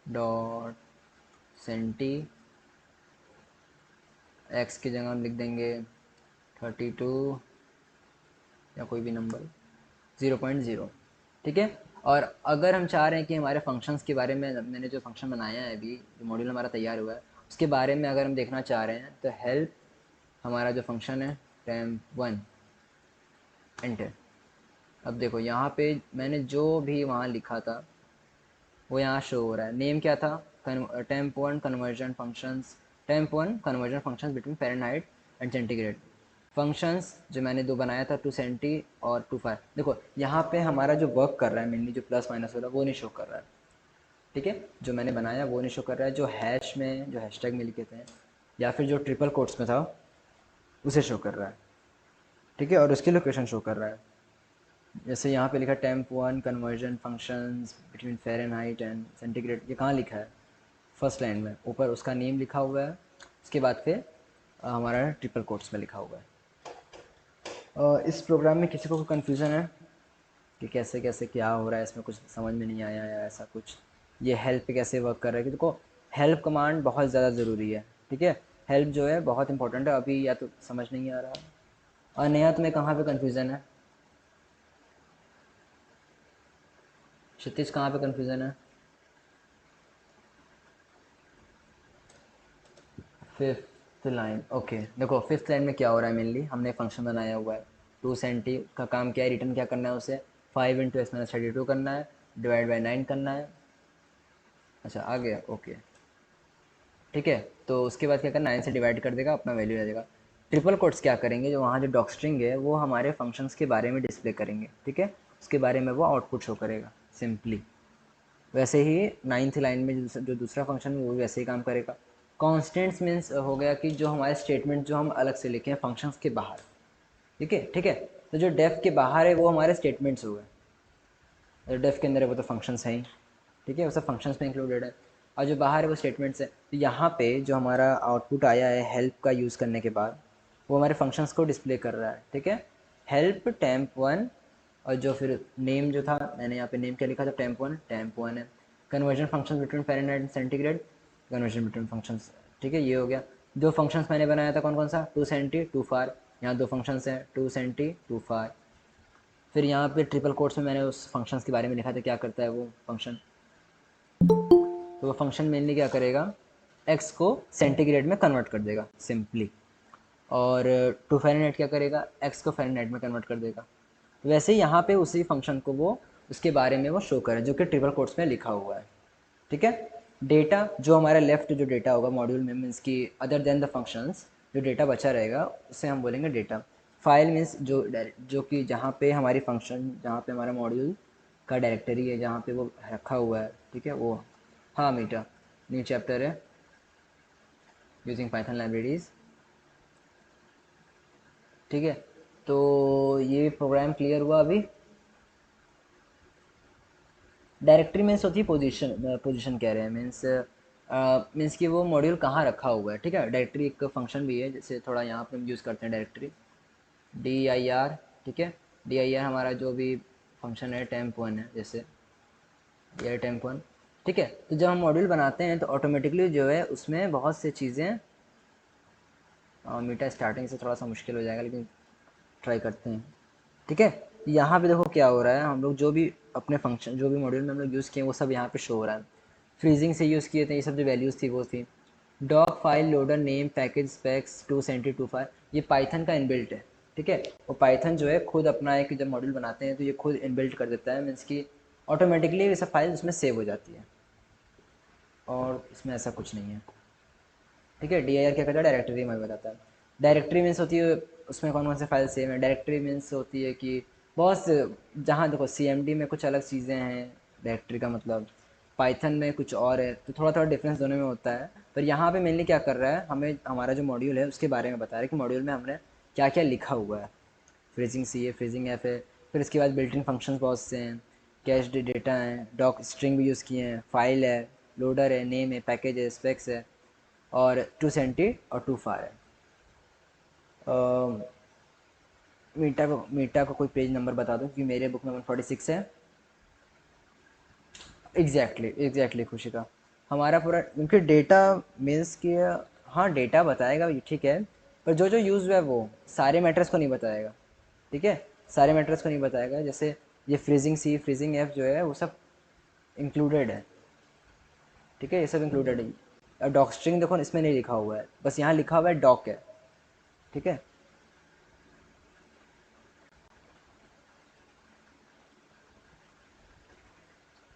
Speaker 1: डॉट सेंटी एक्स की जगह हम लिख देंगे 32 या कोई भी नंबर 0.0, ठीक है। और अगर हम चाह रहे हैं कि हमारे फंक्शंस के बारे में, मैंने जो फंक्शन बनाया है अभी, जो मॉड्यूल हमारा तैयार हुआ है उसके बारे में अगर हम देखना चाह रहे हैं, तो हेल्प हमारा जो फंक्शन है टेम्प वन एंटर। अब देखो यहाँ पे मैंने जो भी वहाँ लिखा था वो यहाँ शो हो रहा है। नेम क्या था, temp one conversion functions, temp one conversion functions between Fahrenheit and centigrade. Functions जो मैंने दो बनाया था 2 सेंटी और 2 फार। देखो यहाँ पे हमारा जो वर्क कर रहा है मेनली, जो प्लस माइनस हो रहा है वो नहीं शो कर रहा है, ठीक है। जो मैंने बनाया वो नहीं शो कर रहा है, जो हैश में, जो हैशटैग में लिखे थे या फिर जो ट्रिपल कोट्स में था उसे शो कर रहा है, ठीक है। और उसकी लोकेशन शो कर रहा है। जैसे यहाँ पे लिखा temp one conversion functions between Fahrenheit and centigrade, ये कहाँ लिखा है, फर्स्ट लाइन में ऊपर उसका नेम लिखा हुआ है, उसके बाद फिर हमारा ट्रिपल कोट्स में लिखा हुआ है। इस प्रोग्राम में किसी को कोई कन्फ्यूज़न है कि कैसे कैसे क्या हो रहा है, इसमें कुछ समझ में नहीं आया या ऐसा कुछ, ये हेल्प पे कैसे वर्क कर रहा है, कि देखो हेल्प कमांड बहुत ज़्यादा ज़रूरी है, ठीक है। हेल्प जो है बहुत इंपॉर्टेंट है। अभी या तो समझ नहीं आ रहा, और नया तुम्हें कहाँ पे कन्फ्यूज़न है, क्षितिज कहाँ पे कन्फ्यूज़न है। Fifth line, okay. देखो फिफ्थ लाइन में क्या हो रहा है, मेनली हमने फंक्शन बनाया हुआ है 2 सेंटी का काम क्या है, रिटर्न क्या करना है उसे, 5 × x−32 करना है, डिवाइड बाई 9 करना है। अच्छा आ गया, ओके, ठीक है। तो उसके बाद क्या करना, 9 से डिवाइड कर देगा, अपना वैल्यू दे देगा। ट्रिपल कोट्स क्या करेंगे, जो वहाँ जो डॉक स्ट्रिंग है वो हमारे फंक्शंस के बारे में डिस्प्ले करेंगे, ठीक है। उसके बारे में वो आउटपुट शो करेगा सिंपली। वैसे ही नाइन्थ लाइन में जो दूसरा फंक्शन है वो भी वैसे ही काम करेगा। कॉन्स्टेंट्स मीन्स हो गया कि जो हमारे स्टेटमेंट जो हम अलग से लिखे हैं फंक्शंस के बाहर, ठीक है, ठीक है। तो जो डेफ के बाहर है वो हमारे स्टेटमेंट्स हुए, जो डेफ के अंदर है वो तो फंक्शंस हैं ही, ठीक है, वो सब फंक्शंस में इंक्लूडेड है। और जो बाहर है वो स्टेटमेंट्स है। तो यहाँ पे जो हमारा आउटपुट आया है हेल्प का यूज़ करने के बाद, वो हमारे फंक्शंस को डिस्प्ले कर रहा है, ठीक है। हेल्प टेम्प वन, और जो फिर नेम जो था, मैंने यहाँ पे नेम क्या लिखा था, टेम्प वन है। Conversion function between Fahrenheit and centigrade, conversion between functions, ठीक है, ये हो गया। दो फंक्शंस मैंने बनाया था कौन कौन सा, 2 सेंटी 2 फार, यहाँ दो फंक्शंस हैं 2 सेंटी 2 फार। फिर यहाँ पे ट्रिपल कोट्स में मैंने उस फंक्शंस के बारे में लिखा था क्या करता है वो फंक्शन। तो वो फंक्शन मेनली क्या करेगा, एक्स को सेंटीग्रेड में कन्वर्ट कर देगा सिंपली, और 2 फ़ारेनहाइट क्या करेगा, एक्स को फ़ारेनहाइट में कन्वर्ट कर देगा। तो वैसे ही यहाँ पे उसी फंक्शन को वो उसके बारे में वो शो करे जो कि ट्रिपल कोट्स में लिखा हुआ है, ठीक है। डेटा जो हमारा लेफ्ट जो डेटा होगा मॉड्यूल में, मीन्स कि अदर देन द फंक्शंस, जो डेटा बचा रहेगा उसे हम बोलेंगे डेटा। फाइल मीन्स जो कि जहाँ पे हमारी फंक्शन, जहाँ पे हमारा मॉड्यूल का डायरेक्टरी है, जहाँ पे वो रखा हुआ है, ठीक है वो। हाँ मीटा, न्यू चैप्टर है यूजिंग पाइथन लाइब्रेरीज, ठीक है। तो ये प्रोग्राम क्लियर हुआ अभी। डायरेक्टरी मीन्स होती है पोजीशन, पोजीशन कह रहे हैं, मीन्स मीन्स कि वो मॉड्यूल कहाँ रखा हुआ है, ठीक है। डायरेक्टरी एक फंक्शन भी है, जैसे थोड़ा यहाँ पे हम यूज़ करते हैं डायरेक्टरी, dir, ठीक है। dir हमारा जो भी फंक्शन है टेम्प वन है, जैसे ये टेम्प वन, ठीक है। तो जब हम मॉड्यूल बनाते हैं तो ऑटोमेटिकली जो है उसमें बहुत सी चीज़ें, मीटा स्टार्टिंग से थोड़ा सा मुश्किल हो जाएगा लेकिन ट्राई करते हैं, ठीक है। यहाँ पे देखो क्या हो रहा है, हम लोग जो भी अपने फंक्शन, जो भी मॉड्यूल में हम लोग यूज़ किए वो सब यहाँ पे शो हो रहा है। फ्रीजिंग से यूज़ किए थे, ये सब जो वैल्यूज़ थी वो थी। Doc file loader name package specs 2 centi 2 far, ये पाइथन का इनबिल्ट है, ठीक है। और पाइथन जो है खुद अपना एक जब मॉड्यूल बनाते हैं तो ये खुद इनबिल्ट कर देता है, मीन्स कि ऑटोमेटिकली ये सब फाइल उसमें सेव हो जाती है, और इसमें ऐसा कुछ नहीं है, ठीक है। dir क्या करता है, डायरेक्टरी में बताता है। डायरेक्टरी मीन्स होती है उसमें कौन कौन से फाइल सेव हैं। डायरेक्टरी मीन्स होती है कि बहुत जहाँ देखो cmd में कुछ अलग चीज़ें हैं, डायरेक्टरी का मतलब पाइथन में कुछ और है, तो थोड़ा थोड़ा डिफरेंस दोनों में होता है। पर यहाँ पे मेनली क्या कर रहा है, हमें हमारा जो मॉड्यूल है उसके बारे में बता रहा है कि मॉड्यूल में हमने क्या क्या लिखा हुआ है। फ्रीजिंग सी है, फ्रीजिंग एफ है, फिर इसके बाद बिल्ट इन फंक्शंस बहुत से हैं, कैश डेटा हैं, डॉक स्ट्रिंग भी यूज़ किए हैं, फाइल है, लोडर है, नेम है, पैकेज है, स्पेक्स है, और टू सेंटी और टू फार है। मीटा को कोई पेज नंबर बता दो, क्योंकि मेरे बुक में 146 है। एग्जैक्टली खुशी का हमारा पूरा, क्योंकि डेटा मीन्स कि हाँ डेटा बताएगा ये ठीक है, पर जो जो यूज़ हुआ है वो सारे मैटर्स को नहीं बताएगा। ठीक है, सारे मैटर्स को नहीं बताएगा। जैसे ये फ्रीजिंग सी, फ्रीजिंग एफ जो है वो सब इंक्लूडेड है। ठीक है, ये सब इंक्लूडेड है। अब डॉक स्ट्रिंग देखो इसमें नहीं लिखा हुआ है, बस यहाँ लिखा हुआ है डॉक है। ठीक है,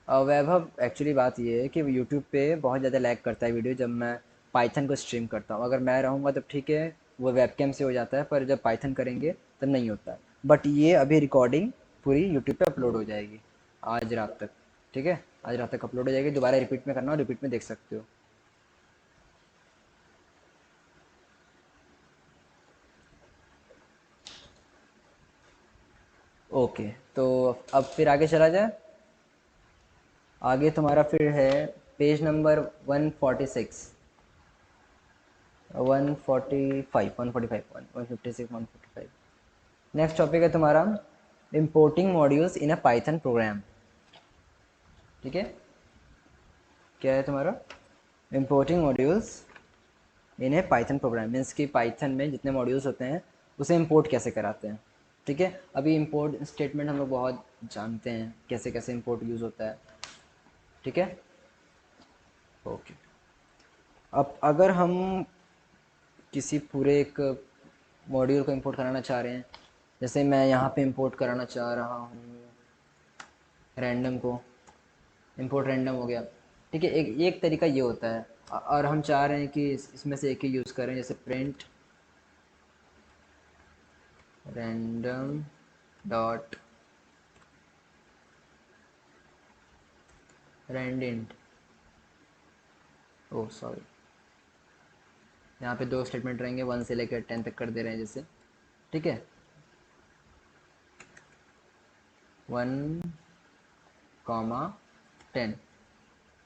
Speaker 1: वैभव एक्चुअली बात ये है कि यूट्यूब पे बहुत ज़्यादा लैग करता है वीडियो जब मैं पाइथन को स्ट्रीम करता हूँ। अगर मैं रहूँगा तब ठीक है, वो वेबकैम से हो जाता है, पर जब पाइथन करेंगे तब नहीं होता है। बट ये अभी रिकॉर्डिंग पूरी यूट्यूब पे अपलोड हो जाएगी आज रात तक। ठीक है, आज रात तक अपलोड हो जाएगी, दोबारा रिपीट में करना हो, रिपीट में देख सकते हो। ओके, तो अब फिर आगे चला जाए। आगे तुम्हारा फिर है पेज नंबर 146, 145, 145, 156, 145। नेक्स्ट टॉपिक है तुम्हारा इंपोर्टिंग मॉड्यूल्स इन अ पाइथन प्रोग्राम। ठीक है, क्या है तुम्हारा इंपोर्टिंग मॉड्यूल्स इन ए पाइथन प्रोग्राम, मीन्स कि पाइथन में जितने मॉड्यूल्स होते हैं उसे इंपोर्ट कैसे कराते हैं। ठीक है, अभी इंपोर्ट स्टेटमेंट हम लोग बहुत जानते हैं, कैसे कैसे इंपोर्ट यूज़ होता है। ठीक है, ओके। अब अगर हम किसी पूरे एक मॉड्यूल को इंपोर्ट कराना चाह रहे हैं, जैसे मैं यहाँ पे इंपोर्ट कराना चाह रहा हूँ रैंडम को, इंपोर्ट रैंडम हो गया। ठीक है, एक एक तरीका ये होता है। और हम चाह रहे हैं कि इसमें से एक ही यूज़ करें, जैसे print random dot randint, oh sorry, यहाँ पे दो स्टेटमेंट रहेंगे, 1 से लेकर 10 तक कर दे रहे हैं जैसे। ठीक है, 1, 10।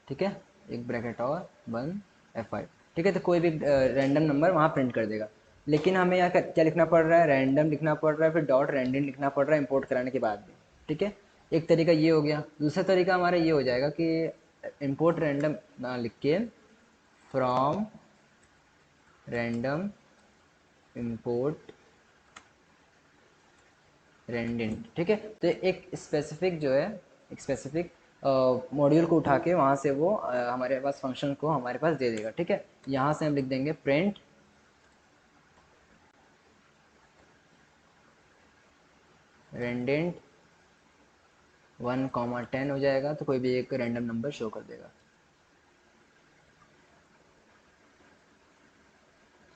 Speaker 1: ठीक है, एक ब्रैकेट और 1 F5। ठीक है, तो कोई भी रैंडम नंबर वहाँ प्रिंट कर देगा। लेकिन हमें यहाँ क्या लिखना पड़ रहा है, रैंडम लिखना पड़ रहा है, फिर डॉट रैंडम लिखना पड़ रहा है इंपोर्ट कराने के बाद भी। ठीक है, एक तरीका ये हो गया। दूसरा तरीका हमारा ये हो जाएगा कि इंपोर्ट रैंडम ना लिख के फ्रॉम रैंडम इंपोर्ट रेंडेंट। ठीक है, तो एक स्पेसिफिक जो है, एक स्पेसिफिक मॉड्यूल को उठा के वहाँ से वो हमारे पास फंक्शन को हमारे पास दे देगा। ठीक है, यहाँ से हम लिख देंगे प्रिंट रेंडेंट 1, 10 हो जाएगा, तो कोई भी एक रैंडम नंबर शो कर देगा।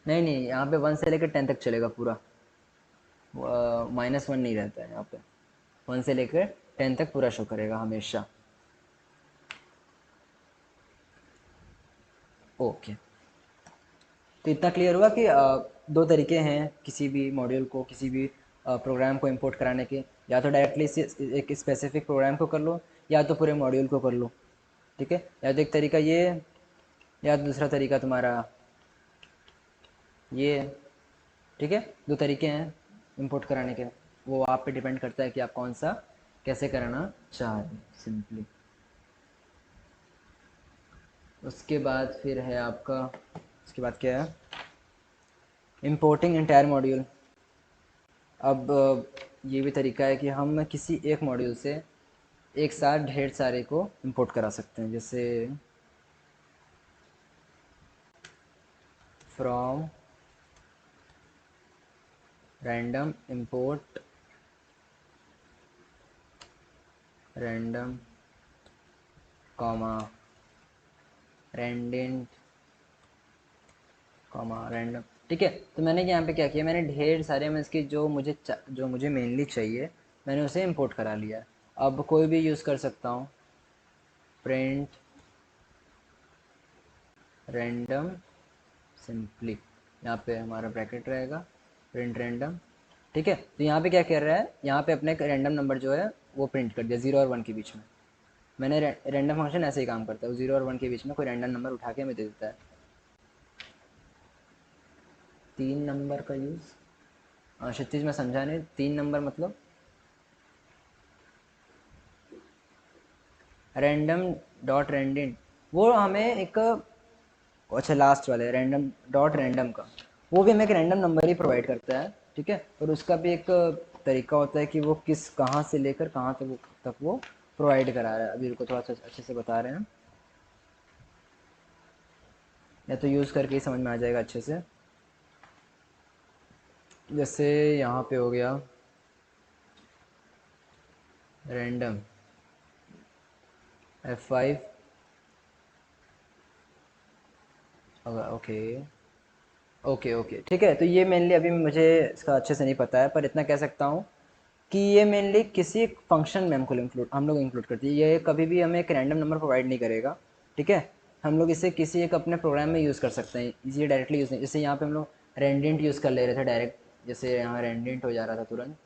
Speaker 1: नहीं नहीं, यहाँ पे 1 से लेकर 10 तक चलेगा पूरा, -1 नहीं रहता है यहाँ पे। 1 से लेकर 10 तक पूरा शो करेगा हमेशा। ओके, तो इतना क्लियर हुआ कि दो तरीके हैं किसी भी मॉड्यूल को, किसी भी प्रोग्राम को इंपोर्ट कराने के। या तो डायरेक्टली एक स्पेसिफिक प्रोग्राम को कर लो, या तो पूरे मॉड्यूल को कर लो। ठीक है, या तो एक तरीका ये है, या तो दूसरा तरीका तुम्हारा ये है। ठीक है, दो तरीके हैं इंपोर्ट कराने के। वो आप पे डिपेंड करता है कि आप कौन सा कैसे कराना चाह रहे हैं सिंपली। उसके बाद फिर है आपका, उसके बाद क्या है, इंपोर्टिंग इंटायर मॉड्यूल। अब ये भी तरीका है कि हम किसी एक मॉड्यूल से एक साथ ढेर सारे को इंपोर्ट करा सकते हैं। जैसे from random import random comma randint comma random. ठीक है, तो मैंने यहाँ पे क्या किया, मैंने ढेर सारे में इसके जो मुझे मेनली चाहिए मैंने उसे इंपोर्ट करा लिया। अब कोई भी यूज़ कर सकता हूँ, प्रिंट रैंडम सिंपली, यहाँ पे हमारा ब्रैकेट रहेगा, प्रिंट रैंडम। ठीक है, तो यहाँ पे क्या कर रहा है, यहाँ पे अपने रैंडम नंबर जो है वो प्रिंट कर दिया 0 और 1 के बीच में। मैंने रैंडम फंक्शन ऐसे ही काम करता है, वो 0 और 1 के बीच में कोई रैंडम नंबर उठा के हमें दे देता है। 3 नंबर का यूज़, क्षितिज में समझा नहीं, 3 नंबर मतलब रैंडम डॉट रैंडम, वो हमें एक, अच्छा लास्ट वाले रैंडम डॉट रैंडम का, वो भी हमें एक रैंडम नंबर ही प्रोवाइड करता है। ठीक है, और उसका भी एक तरीका होता है कि वो किस कहाँ से लेकर कहाँ तक वो प्रोवाइड करा रहा है। अभी रुको थोड़ा सा अच्छे से बता रहे हैं, या तो यूज़ करके ही समझ में आ जाएगा अच्छे से। जैसे यहाँ पे हो गया random F5, okay okay okay, ठीक है। तो ये मेनली अभी मुझे इसका अच्छे से नहीं पता है, पर इतना कह सकता हूँ कि ये मेनली किसी एक फंक्शन में हम लोग इंक्लूड करती है। ये कभी भी हमें एक रैंडम नंबर प्रोवाइड नहीं करेगा। ठीक है, हम लोग इसे किसी एक अपने प्रोग्राम में यूज़ कर सकते हैं, इजीली डायरेक्टली यूज़ नहीं। जैसे यहाँ पे हम लोग रेंडेंट यूज़ कर ले रहे थे डायरेक्ट, जैसे यहाँ रेंडेंट हो जा रहा था तुरंत,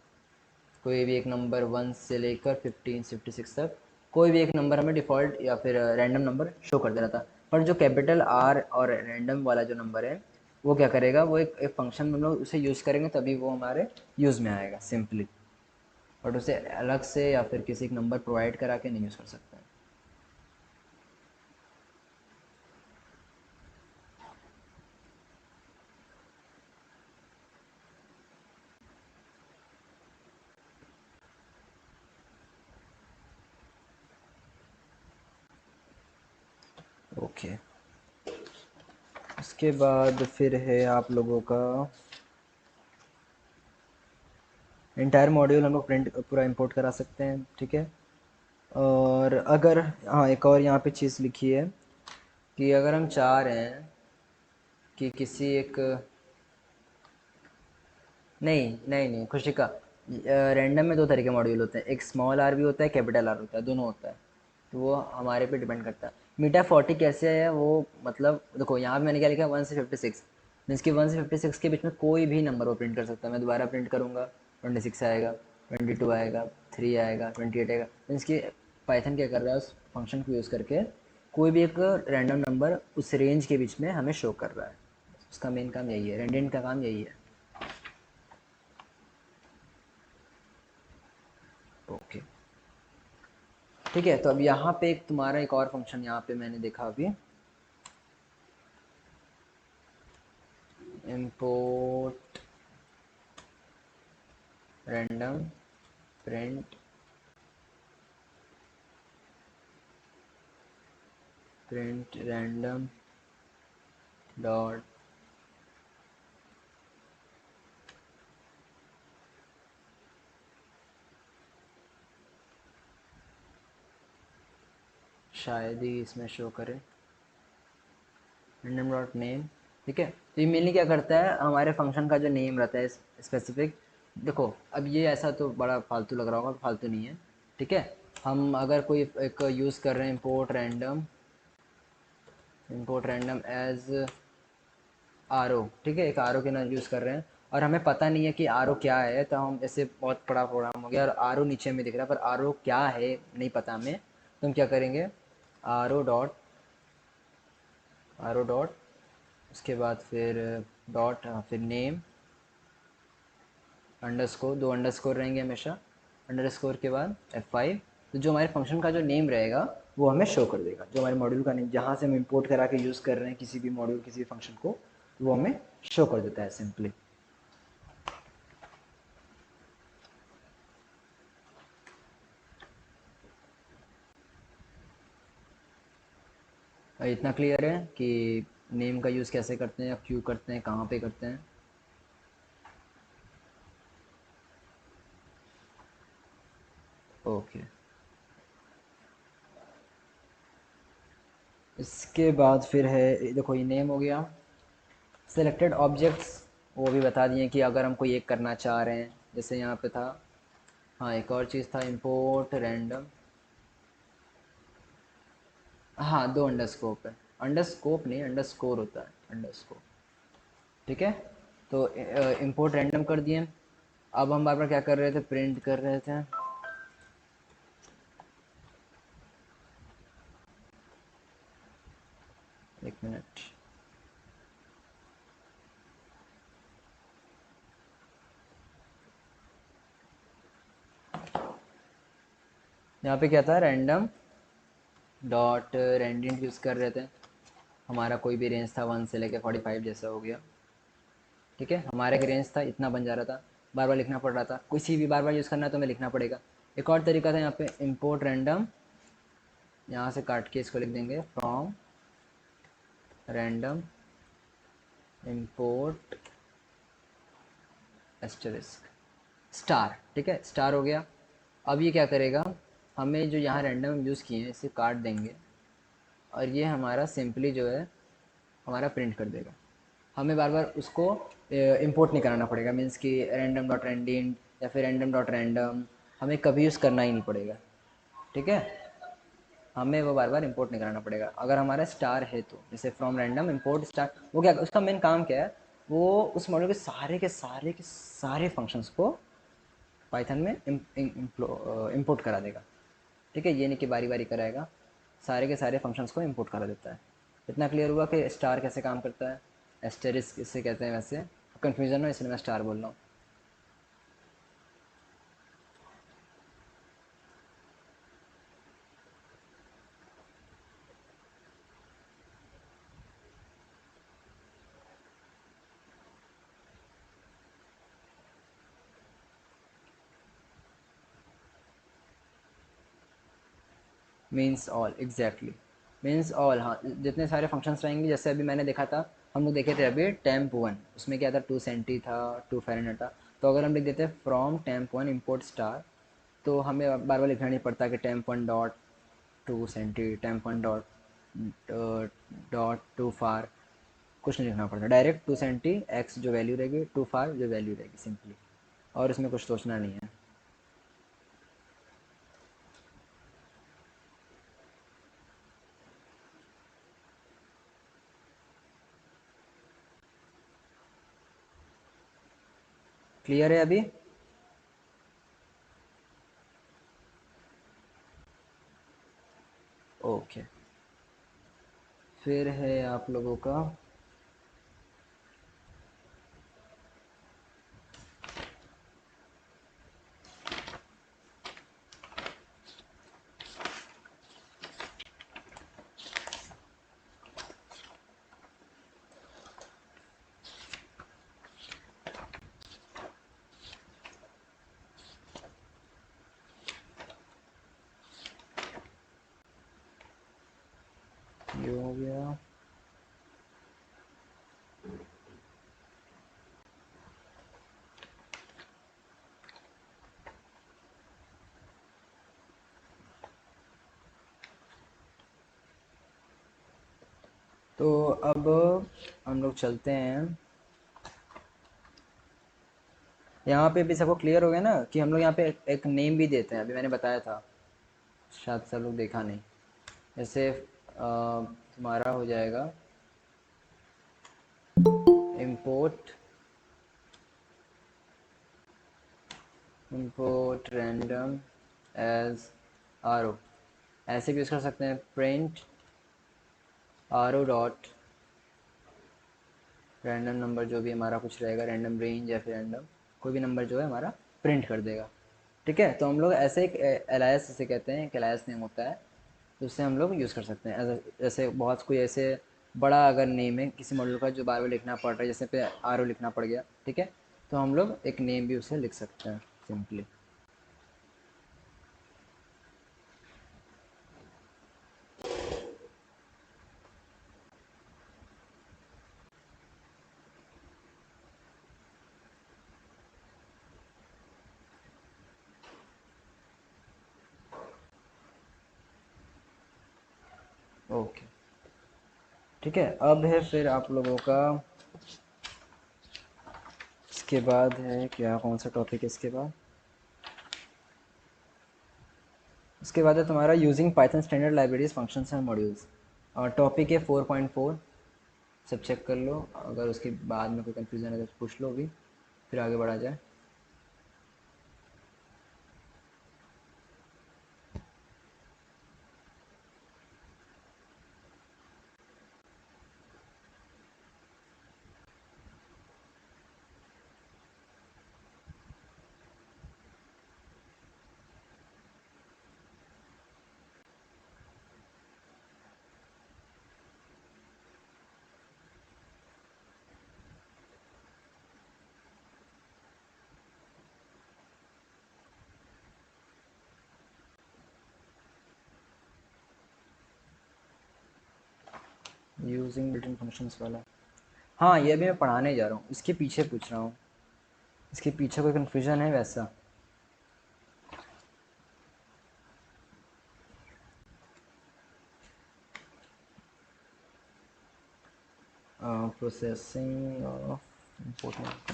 Speaker 1: कोई भी एक नंबर 1 से लेकर 1556 तक कोई भी एक नंबर हमें डिफ़ॉल्ट या फिर रैंडम नंबर शो कर दे रहा था। पर जो कैपिटल आर और रैंडम वाला जो नंबर है, वो क्या करेगा, वो एक फंक्शन में हम लोग उसे यूज़ करेंगे तभी वो हमारे यूज़ में आएगा सिंपली। बट उसे अलग से या फिर किसी एक नंबर प्रोवाइड करा के नहीं यूज़ कर सकते हैं। ओके, उसके बाद फिर है आप लोगों का इंटायर मॉड्यूल, हम लोग प्रिंट पूरा इंपोर्ट करा सकते हैं। ठीक है, और अगर, हाँ एक और यहाँ पे चीज़ लिखी है कि अगर हम चाह रहे हैं कि किसी एक, नहीं नहीं नहीं खुशी का, रैंडम में दो तरह के मॉड्यूल होते हैं, एक स्मॉल आर भी होता है, कैपिटल आर होता है, दोनों होता है। तो वो हमारे पे डिपेंड करता है। मीटा 40 कैसे है वो, मतलब देखो यहाँ पे मैंने क्या लिखा है 1 से 56, मीन्स कि 1 से 56 के बीच में कोई भी नंबर वो प्रिंट कर सकता है। मैं दोबारा प्रिंट करूँगा 26 आएगा, 22 आएगा, 3 आएगा, 28 आएगा। मीन्स कि पाइथन क्या कर रहा है, उस फंक्शन को यूज़ करके कोई भी एक रैंडम नंबर उस रेंज के बीच में हमें शो कर रहा है। उसका मेन काम यही है, रेंडेंट का काम यही है। ओके, ठीक है। तो अब यहाँ पे एक तुम्हारा एक और फंक्शन यहाँ पे मैंने देखा अभी, import random print random dot, शायद ही इसमें शो करे, random डॉट नेम। ठीक है, तो ये मेनली क्या करता है, हमारे फंक्शन का जो नेम रहता है स्पेसिफिक, देखो अब ये ऐसा तो बड़ा फालतू लग रहा होगा, फालतू नहीं है। ठीक है, हम अगर कोई एक यूज़ कर रहे हैं import random as R O, ठीक है, एक आर ओ के नाम यूज़ कर रहे हैं, और हमें पता नहीं है कि आर ओ क्या है, तो हम ऐसे बहुत बड़ा प्रोग्राम हो गया और आर ओ नीचे में दिख रहा है पर आर ओ क्या है नहीं पता हमें, तो हम क्या करेंगे, आर ओ डॉट, उसके बाद फिर डॉट, फिर नेम अंडरस्कोर, दो अंडरस्कोर रहेंगे हमेशा, अंडरस्कोर के बाद F5। तो जो हमारे फंक्शन का जो नेम रहेगा वो हमें शो कर देगा, जो हमारे मॉड्यूल का नेम जहाँ से हम इंपोर्ट करा के यूज़ कर रहे हैं किसी भी मॉड्यूल किसी भी फंक्शन को, वो हमें शो कर देता है सिंपली। इतना क्लियर है कि नेम का यूज़ कैसे करते हैं, क्यों करते हैं, कहाँ पे करते हैं। ओके, इसके बाद फिर है, देखो ये नेम हो गया, सेलेक्टेड ऑब्जेक्ट्स वो भी बता दिए कि अगर हम कोई एक करना चाह रहे हैं, जैसे यहाँ पे था, हाँ एक और चीज़ था इंपोर्ट रैंडम, हाँ दो अंडरस्कोर पे, अंडरस्कोप नहीं, अंडरस्कोर होता है, अंडरस्कोर। ठीक है, तो इंपोर्ट रैंडम कर दिए। अब हम बार बार क्या कर रहे थे, प्रिंट कर रहे थे। एक मिनट, यहाँ पे क्या था, रैंडम डॉट रेंडेंट यूज़ कर रहे थे। हमारा कोई भी रेंज था 1 से लेके 45 जैसा हो गया। ठीक है, हमारा एक रेंज था, इतना बन जा रहा था, बार बार लिखना पड़ रहा था। किसी भी बार बार यूज़ करना है तो हमें लिखना पड़ेगा। एक और तरीका था, यहाँ पे इंपोर्ट रैंडम, यहाँ से काट के इसको लिख देंगे from random import asterisk star. ठीक है, स्टार हो गया। अब ये क्या करेगा, हमें जो यहाँ रैंडम यूज़ किए हैं इसे काट देंगे, और ये हमारा सिंपली जो है हमारा प्रिंट कर देगा। हमें बार बार उसको इंपोर्ट नहीं कराना पड़ेगा, मीन्स कि रैंडम डॉट रेंडेंट या फिर रैंडम डॉट रैंडम हमें कभी यूज़ करना ही नहीं पड़ेगा। ठीक है, हमें वो बार बार इंपोर्ट नहीं कराना पड़ेगा अगर हमारा स्टार है तो। जैसे फ्रॉम रैंडम इंपोर्ट स्टार, वो क्या, उसका मेन काम क्या है, वो उस मॉड्यूल के सारे फंक्शंस को पाइथन में इंपोर्ट करा देगा। ठीक है, ये नहीं कि बारी बारी कराएगा, सारे के सारे फंक्शंस को इंपोर्ट करा देता है। इतना क्लियर हुआ कि स्टार कैसे काम करता है, एस्टेरिस्क इसे कहते हैं। वैसे कन्फ्यूजन हो इसलिए मैं स्टार बोल रहा हूँ। Means all, exactly, means all. हाँ, जितने सारे फंक्शंस रहेंगे, जैसे अभी मैंने देखा था, हम लोग देखे थे अभी टेम्प वन, उसमें क्या था, 2 सेंटी था, 2 फ़ारेनहाइट था। तो अगर हम लिख देते हैं from temp one import star, तो हमें बार बार लिखना नहीं पड़ता कि temp one dot 2 centi, temp one dot dot 2 far, कुछ नहीं लिखना पड़ता। डायरेक्ट 2 सेंटी एक्स जो वैल्यू रहेगी, 2 फ़ार जो वैल्यू रहेगी, सिंपली। और इसमें कुछ सोचना नहीं है। क्लियर है अभी? ओके, फिर है आप लोगों का ये हो गया। तो अब हम लोग चलते हैं, यहाँ पे भी सबको क्लियर हो गया ना कि हम लोग यहाँ पे एक नेम भी देते हैं, अभी मैंने बताया था, शायद सब लोग देखा नहीं। जैसे तुम्हारा हो जाएगा import import random as R O, ऐसे भी यूज़ कर सकते हैं, print R O dot random number, जो भी हमारा कुछ रहेगा, रैंडम रेंज या फिर रैंडम कोई भी नंबर जो है हमारा प्रिंट कर देगा। ठीक है, तो हम लोग ऐसे एक एलायस इसे कहते हैं, एक एलायस नेम होता है, तो उससे हम लोग यूज़ कर सकते हैं। जैसे बहुत कोई ऐसे बड़ा अगर नेम है किसी मॉडल का जो बार बार लिखना पड़ रहा है, जैसे पे आर ओ लिखना पड़ गया, ठीक है, तो हम लोग एक नेम भी उसे लिख सकते हैं सिंपली। ओके, ठीक है। अब है फिर आप लोगों का, इसके बाद है क्या, कौन सा टॉपिक है इसके बाद, इसके बाद है तुम्हारा using Python standard libraries functions and modules. Topic है 4.4, सब चेक कर लो, अगर उसके बाद में कोई कंफ्यूजन है तो पूछ लो भी, फिर आगे बढ़ा जाए। यूजिंग बिल्ट इन फंक्शंस वाला, हाँ ये भी मैं पढ़ाने जा रहा हूँ, इसके पीछे पूछ रहा हूँ, इसके पीछे कोई कन्फ्यूजन है वैसा? Processing of important,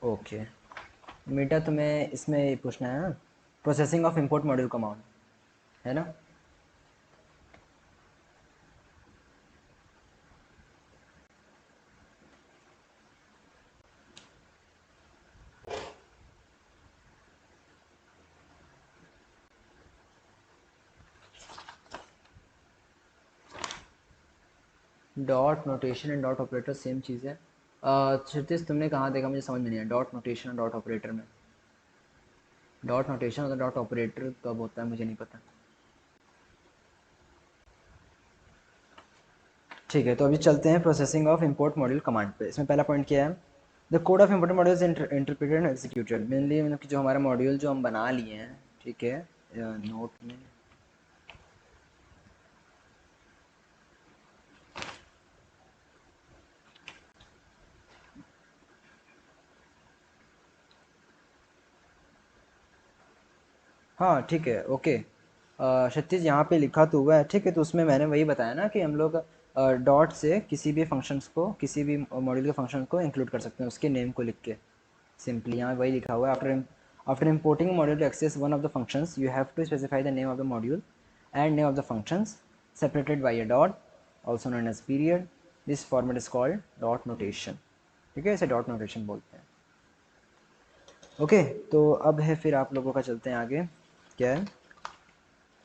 Speaker 1: okay. Meeta तुम्हें इसमें पूछना है ना, processing of import module command, है ना? Dot notation and dot operator same चीज़ है। क्षितिज तुमने कहाँ देखा, मुझे समझ में नहीं आया, डॉट नोटेशन और डॉट ऑपरेटर में? डॉट नोटेशन और डॉट ऑपरेटर कब होता है मुझे नहीं पता। ठीक है, तो अभी चलते हैं processing of import module command पे। इसमें पहला पॉइंट क्या है, the code of import module interpreted and executed, mainly मतलब कि जो हमारा मॉड्यूल जो हम बना लिए हैं, ठीक है, नोट में, हाँ ठीक है, ओके। क्षितिज यहाँ पे लिखा तो हुआ है, ठीक है, तो उसमें मैंने वही बताया ना कि हम लोग डॉट से किसी भी फंक्शंस को, किसी भी मॉड्यूल के फंक्शन को इंक्लूड कर सकते हैं उसके नेम को लिख के, सिंपली यहाँ वही लिखा हुआ है। After importing module to access one of the functions you have to specify the name of the module and name of the functions separated by a dot, also known as period. This format is called dot notation, ठीक है, इसे dot notation बोलते हैं। Okay, तो अब है फिर आप लोगों का, चलते हैं आगे। क्या है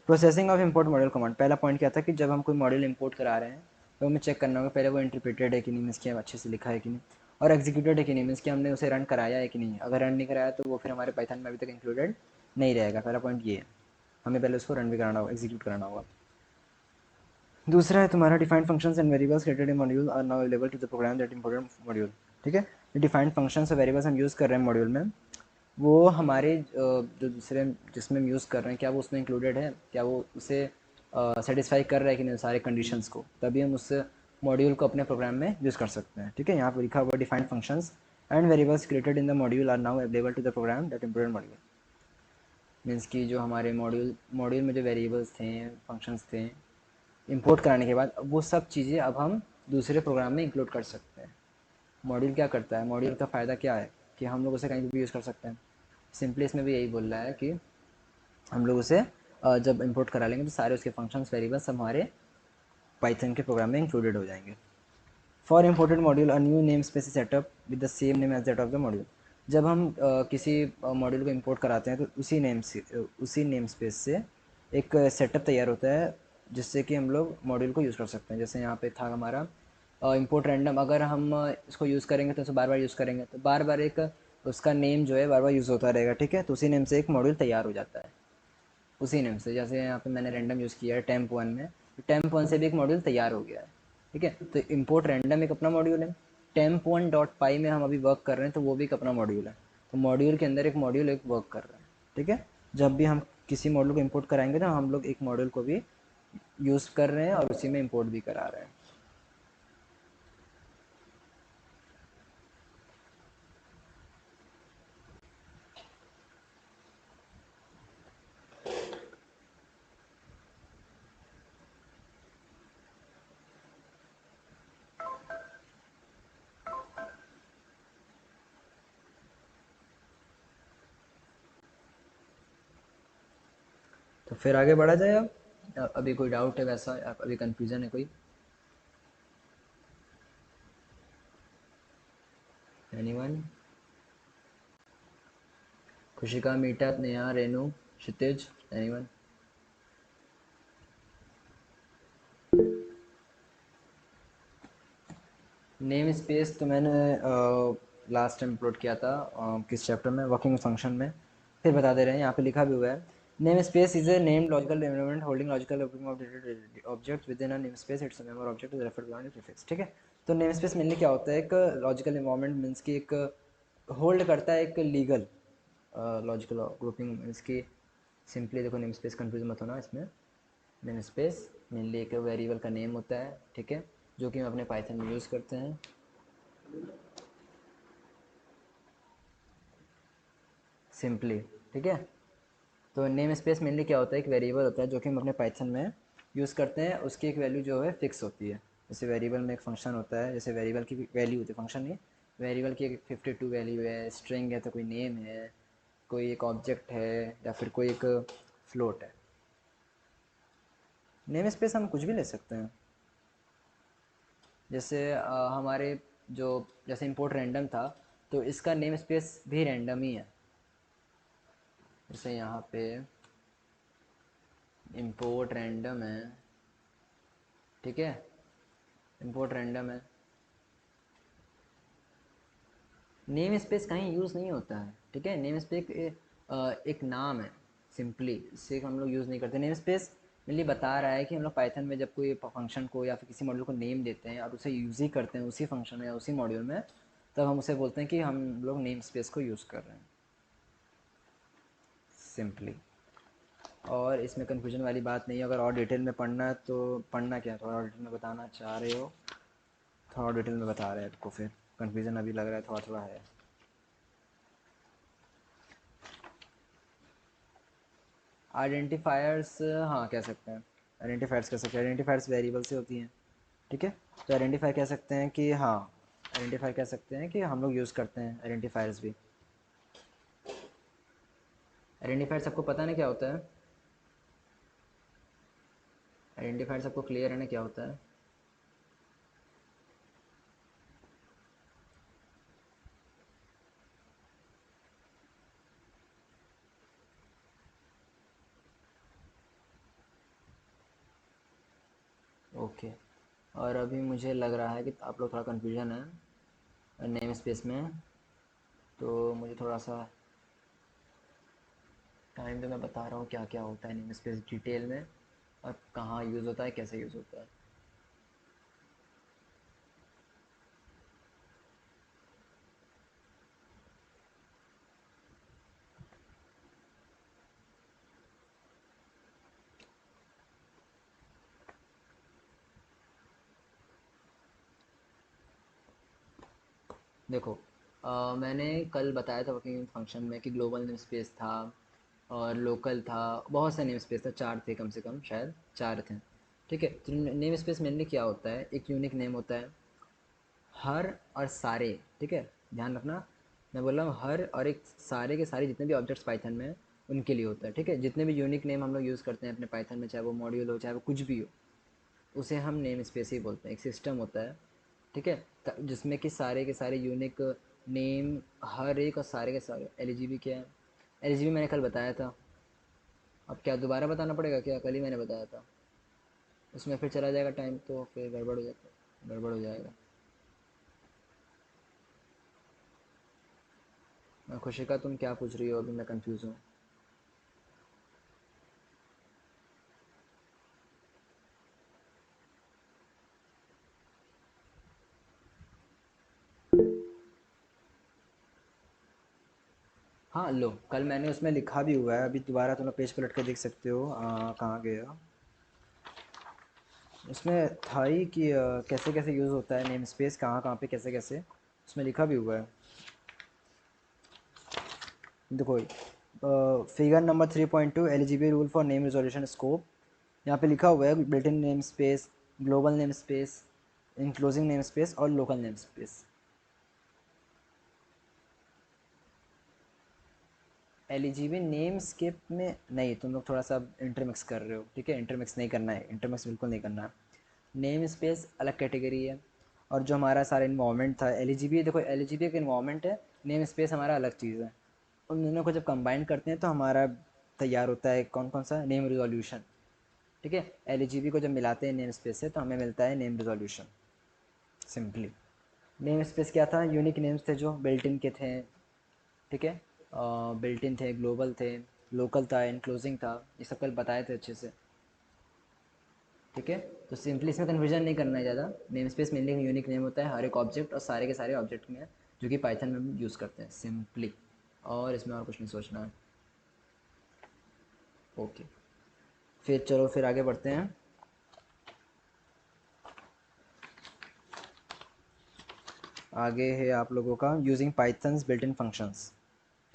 Speaker 1: processing of import module command? पहला पॉइंट क्या था कि जब हम कोई मॉड्यूल इंपोर्ट करा रहे हैं तो हमें चेक करना होगा पहले वो इंटरप्रेटेड है कि नहीं, मीन्स कि अच्छे से लिखा है कि नहीं, और एग्जीक्यूटेड है कि नहीं, मीन्स कि हमने उसे रन कराया है कि नहीं। अगर रन नहीं कराया तो वो फिर हमारे पाइथन में अभी तक इंक्लूडेड नहीं रहेगा। पहला पॉइंट ये है, हमें पहले उसको रन भी कराना होगा, एग्जीक्यूट कराना होगा। दूसरा है तुम्हारा defined functions and variables created in module are now available to the program that imported module, ठीक है। डिफाइंड फंक्शंस और वेरिएबल्स हम यूज़ कर रहे हैं मॉड्यूल में, वो हमारे जो दूसरे जिसमें हम यूज़ कर रहे हैं, क्या वो उसमें इंक्लूडेड है, क्या वो उसे सेटिस्फाई कर रहा है कि नहीं सारे कंडीशंस को, तभी हम उस मॉड्यूल को अपने प्रोग्राम में यूज़ कर सकते हैं, ठीक है। यहाँ पर लिखा हुआ defined functions and variables created in the module are now available to the program that imported module, means कि जो हमारे मॉड्यूल मॉड्यूल में जो वेरिएबल्स थे, फंक्शंस थे, इंपोर्ट कराने के बाद वो सब चीज़ें अब हम दूसरे प्रोग्राम में इंक्लूड कर सकते हैं। मॉड्यूल क्या करता है, मॉड्यूल का फ़ायदा क्या है कि हम लोग उसे कहीं भी यूज़ कर सकते हैं। सिंपली इसमें भी यही बोल रहा है कि हम लोग उसे जब इंपोर्ट करा लेंगे तो सारे उसके फंक्शंस वेरिएबल्स हमारे पाइथन के प्रोग्राम में इंक्लूडेड हो जाएंगे। For imported module a new name space setup with the same name as that of the module, जब हम किसी मॉड्यूल को इंपोर्ट कराते हैं तो उसी नेम स्पेस से एक सेटअप तैयार होता है जिससे कि हम लोग मॉड्यूल को यूज़ कर सकते हैं। जैसे यहाँ पे था हमारा इंपोर्ट रैंडम, अगर हम इसको यूज़ करेंगे तो उसे बार बार यूज़ करेंगे तो बार बार एक उसका नेम जो है बार बार यूज़ होता रहेगा, ठीक है, तो उसी नेम से एक मॉड्यूल तैयार हो जाता है। उसी नेम से, जैसे यहाँ पे मैंने रैंडम यूज़ किया है टेम्प वन में, तो टेम्प वन से भी एक मॉड्यूल तैयार हो गया है, ठीक है। तो इम्पोर्ट रैंडम एक अपना मॉड्यूल है, टेम्प वन डॉट पाई में हम अभी वर्क कर रहे हैं तो वो भी एक अपना मॉड्यूल है। तो मॉड्यूल के अंदर एक मॉड्यूल एक वर्क कर रहा है, ठीक है। जब भी हम किसी मॉड्यूल को इम्पोर्ट कराएंगे तो हम लोग एक मॉड्यूल को भी यूज़ कर रहे हैं और उसी में इम्पोर्ट भी करा रहे हैं। तो फिर आगे बढ़ा जाए अब। अभी कोई डाउट है वैसा, अभी कंफ्यूजन है कोई? एनीवन? खुशिका, मीटा, नेहा, रेनू, क्षितिज, एनीवन? नेम स्पेस तो मैंने लास्ट टाइम अपलोड किया था, किस चैप्टर में, वर्किंग फंक्शन में। फिर बता दे रहे हैं, यहाँ पे लिखा भी हुआ है। Name space is a name logical environment holding logical object within a name space, it's a memory object is referred to prefix. ठीक है, तो नेम स्पेस मेनली क्या होता है, एक लॉजिकल एनवायरनमेंट मीन्स की एक होल्ड करता है एक लीगल लॉजिकल ग्रुपिंग, मीन्स की सिंपली देखो, नेम स्पेस कंफ्यूज मत होना इसमें। नेम स्पेस मेनली एक वेरिएबल का नेम होता है, ठीक है, जो कि हम अपने पाइथन में यूज़ करते हैं। सिंपली, ठीक है। तो नेम स्पेस मेनली क्या होता है, एक वेरिएबल होता है जो कि हम अपने पाइथन में यूज़ करते हैं, उसकी एक वैल्यू जो है फिक्स होती है। जैसे वेरिएबल में एक फंक्शन होता है, जैसे वेरिएबल की वैल्यू होती है, फंक्शन नहीं, वेरिएबल की एक 52 वैल्यू है, स्ट्रिंग है तो कोई नेम है, कोई एक ऑब्जेक्ट है, या फिर कोई एक फ्लोट है। नेम स्पेस हम कुछ भी ले सकते हैं। जैसे हमारे जो, जैसे इंपोर्ट रैंडम था, तो इसका नेम स्पेस भी रैंडम ही है। जैसे यहाँ पे इंपोर्ट रैंडम है, ठीक है, इंपोर्ट रैंडम है, नेम स्पेस कहीं यूज़ नहीं होता है, ठीक है। नेम स्पेस एक नाम है, सिंपली इसे हम लोग यूज़ नहीं करते। नेम स्पेस मेनली बता रहा है कि हम लोग पाइथन में जब कोई फंक्शन को या फिर किसी मॉड्यूल को नेम देते हैं और उसे यूज़ ही करते हैं उसी फंक्शन में या उसी मॉड्यूल में, तब हम उसे बोलते हैं कि हम लोग नेम स्पेस को यूज़ कर रहे हैं, सिंपली। और इसमें कन्फ्यूजन वाली बात नहीं है। अगर और डिटेल में पढ़ना है तो पढ़ना, क्या थोड़ा और डिटेल में बताना चाह रहे हो, थोड़ा और डिटेल में बता रहे हैं आपको, फिर कन्फ्यूजन अभी लग रहा है थोड़ा थोड़ा है। आइडेंटिफायर्स, हाँ कह सकते हैं, आइडेंटिफायर्स कह सकते हैं, आइडेंटिफायर्स वेरिएबल से होती हैं, ठीक है। तो आइडेंटिफाई कह सकते हैं कि हाँ, आइडेंटिफाई कह सकते हैं कि हम लोग यूज़ करते हैं आइडेंटिफायर्स भी। आइडेंटिफायर सबको पता है ना क्या होता है? आइडेंटिफायर सबको क्लियर है ना क्या होता है? ओके। और अभी मुझे लग रहा है कि आप लोग थोड़ा कन्फ्यूजन है नेम स्पेस में, तो मुझे थोड़ा सा टाइम तो मैं बता रहा हूँ क्या क्या होता है नेम स्पेस डिटेल में, और कहाँ यूज़ होता है, कैसे यूज़ होता है। देखो, मैंने कल बताया था वर्किंग फंक्शन में कि ग्लोबल नेम स्पेस था और लोकल था, बहुत से नेम स्पेस था, चार थे कम से कम, शायद चार थे, ठीक है। तो नेम स्पेस मेनली क्या होता है, एक यूनिक नेम होता है, हर और सारे, ठीक है, ध्यान रखना, मैं बोल रहा हूँ हर और एक सारे के सारे जितने भी ऑब्जेक्ट्स पाइथन में हैं, उनके लिए होता है, ठीक है। जितने भी यूनिक नेम हम लोग यूज़ करते हैं अपने पाइथन में, चाहे वो मॉड्यूल हो चाहे वो कुछ भी हो, उसे हम नेम स्पेस ही बोलते हैं। एक सिस्टम होता है, ठीक है, जिसमें कि सारे के सारे यूनिक नेम, हर एक और सारे के सारे। एलजीबी क्या है? एलजीबी मैंने कल बताया था, अब क्या दोबारा बताना पड़ेगा क्या? कल ही मैंने बताया था, उसमें फिर चला जाएगा टाइम तो फिर गड़बड़ हो जाता, गड़बड़ हो जाएगा। मैं खुशिका, तुम क्या पूछ रही हो अभी? मैं कंफ्यूज हूँ। हाँ लो, कल मैंने उसमें लिखा भी हुआ है, अभी दोबारा तुम लोग पेज पलट के देख सकते हो, कहाँ गया। उसमें था ही कि कैसे कैसे यूज़ होता है नेम स्पेस, कहाँ कहाँ पे कैसे कैसे, उसमें लिखा भी हुआ है। देखो, figure number 3.2, eligible rule for name resolution scope, यहाँ पे लिखा हुआ है built in name space, global name space, enclosing name space और local name space. Eligible name skip में नहीं, तुम लोग थोड़ा सा इंटरमिक्स कर रहे हो, ठीक है। इंटरमिक्स नहीं करना है, इंटरमिक्स बिल्कुल नहीं करना है। नेम स्पेस अलग कैटेगरी है, और जो हमारा सारा इन्वॉल्वमेंट था एलिजिबल, देखो एलिजिबल एक इन्वॉल्वमेंट है, नेम स्पेस हमारा अलग चीज़ है। उन दोनों को जब कंबाइन करते हैं तो हमारा तैयार होता है कौन कौन सा, नेम रिजोल्यूशन, ठीक है। एलिजिबल को जब मिलाते हैं नेम स्पेस से तो हमें मिलता है name resolution, simply. Name space क्या था, यूनिक नेम्स थे जो बिल्ट इन के थे, ठीक है। बिल्ट इन थे, ग्लोबल थे, लोकल था, इनक्लोजिंग था, ये सब कल बताए थे अच्छे से, ठीक है। तो सिंपली इसमें कन्वर्जन नहीं करना है ज़्यादा। Name space mainly unique name होता है हर एक ऑब्जेक्ट और सारे के सारे ऑब्जेक्ट में, जो कि पाइथन में हम यूज़ करते हैं सिंपली, और इसमें और कुछ नहीं सोचना है। ओके, फिर चलो फिर आगे बढ़ते हैं। आगे है आप लोगों का using pythons built in functions,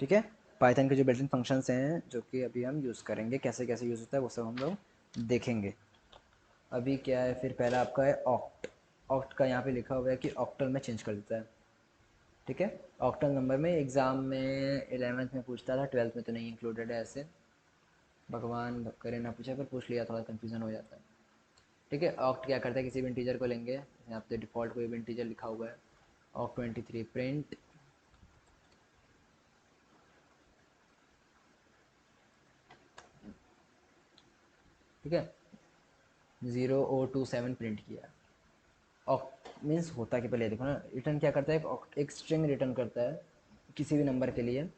Speaker 1: ठीक है। पाइथन के जो बिल्ट इन फंक्शंस हैं जो कि अभी हम यूज़ करेंगे, कैसे कैसे यूज़ होता है वो सब हम लोग देखेंगे। अभी क्या है, फिर पहला आपका है ऑक्ट। ऑक्ट का यहाँ पे लिखा हुआ है कि ऑक्टल में चेंज कर देता है, ठीक है। ऑक्टल नंबर में एग्ज़ाम में 11th में पूछता था, 12th में तो नहीं इंक्लूडेड है ऐसे, भगवान करे ना पूछे, पर पूछ लिया थोड़ा कन्फ्यूज़न हो जाता है, ठीक है। ऑक्ट क्या करता है, किसी भी इंटीजर को लेंगे, यहाँ पे डिफ़ॉल्ट कोई भी इंटीजर लिखा हुआ है, ऑक्ट 23 प्रिंट, ठीक है, 0027 प्रिंट किया। ऑक्ट मीन्स होता कि, पहले देखो ना, रिटर्न क्या करता है, एक स्ट्रिंग रिटर्न करता है किसी भी नंबर के लिए,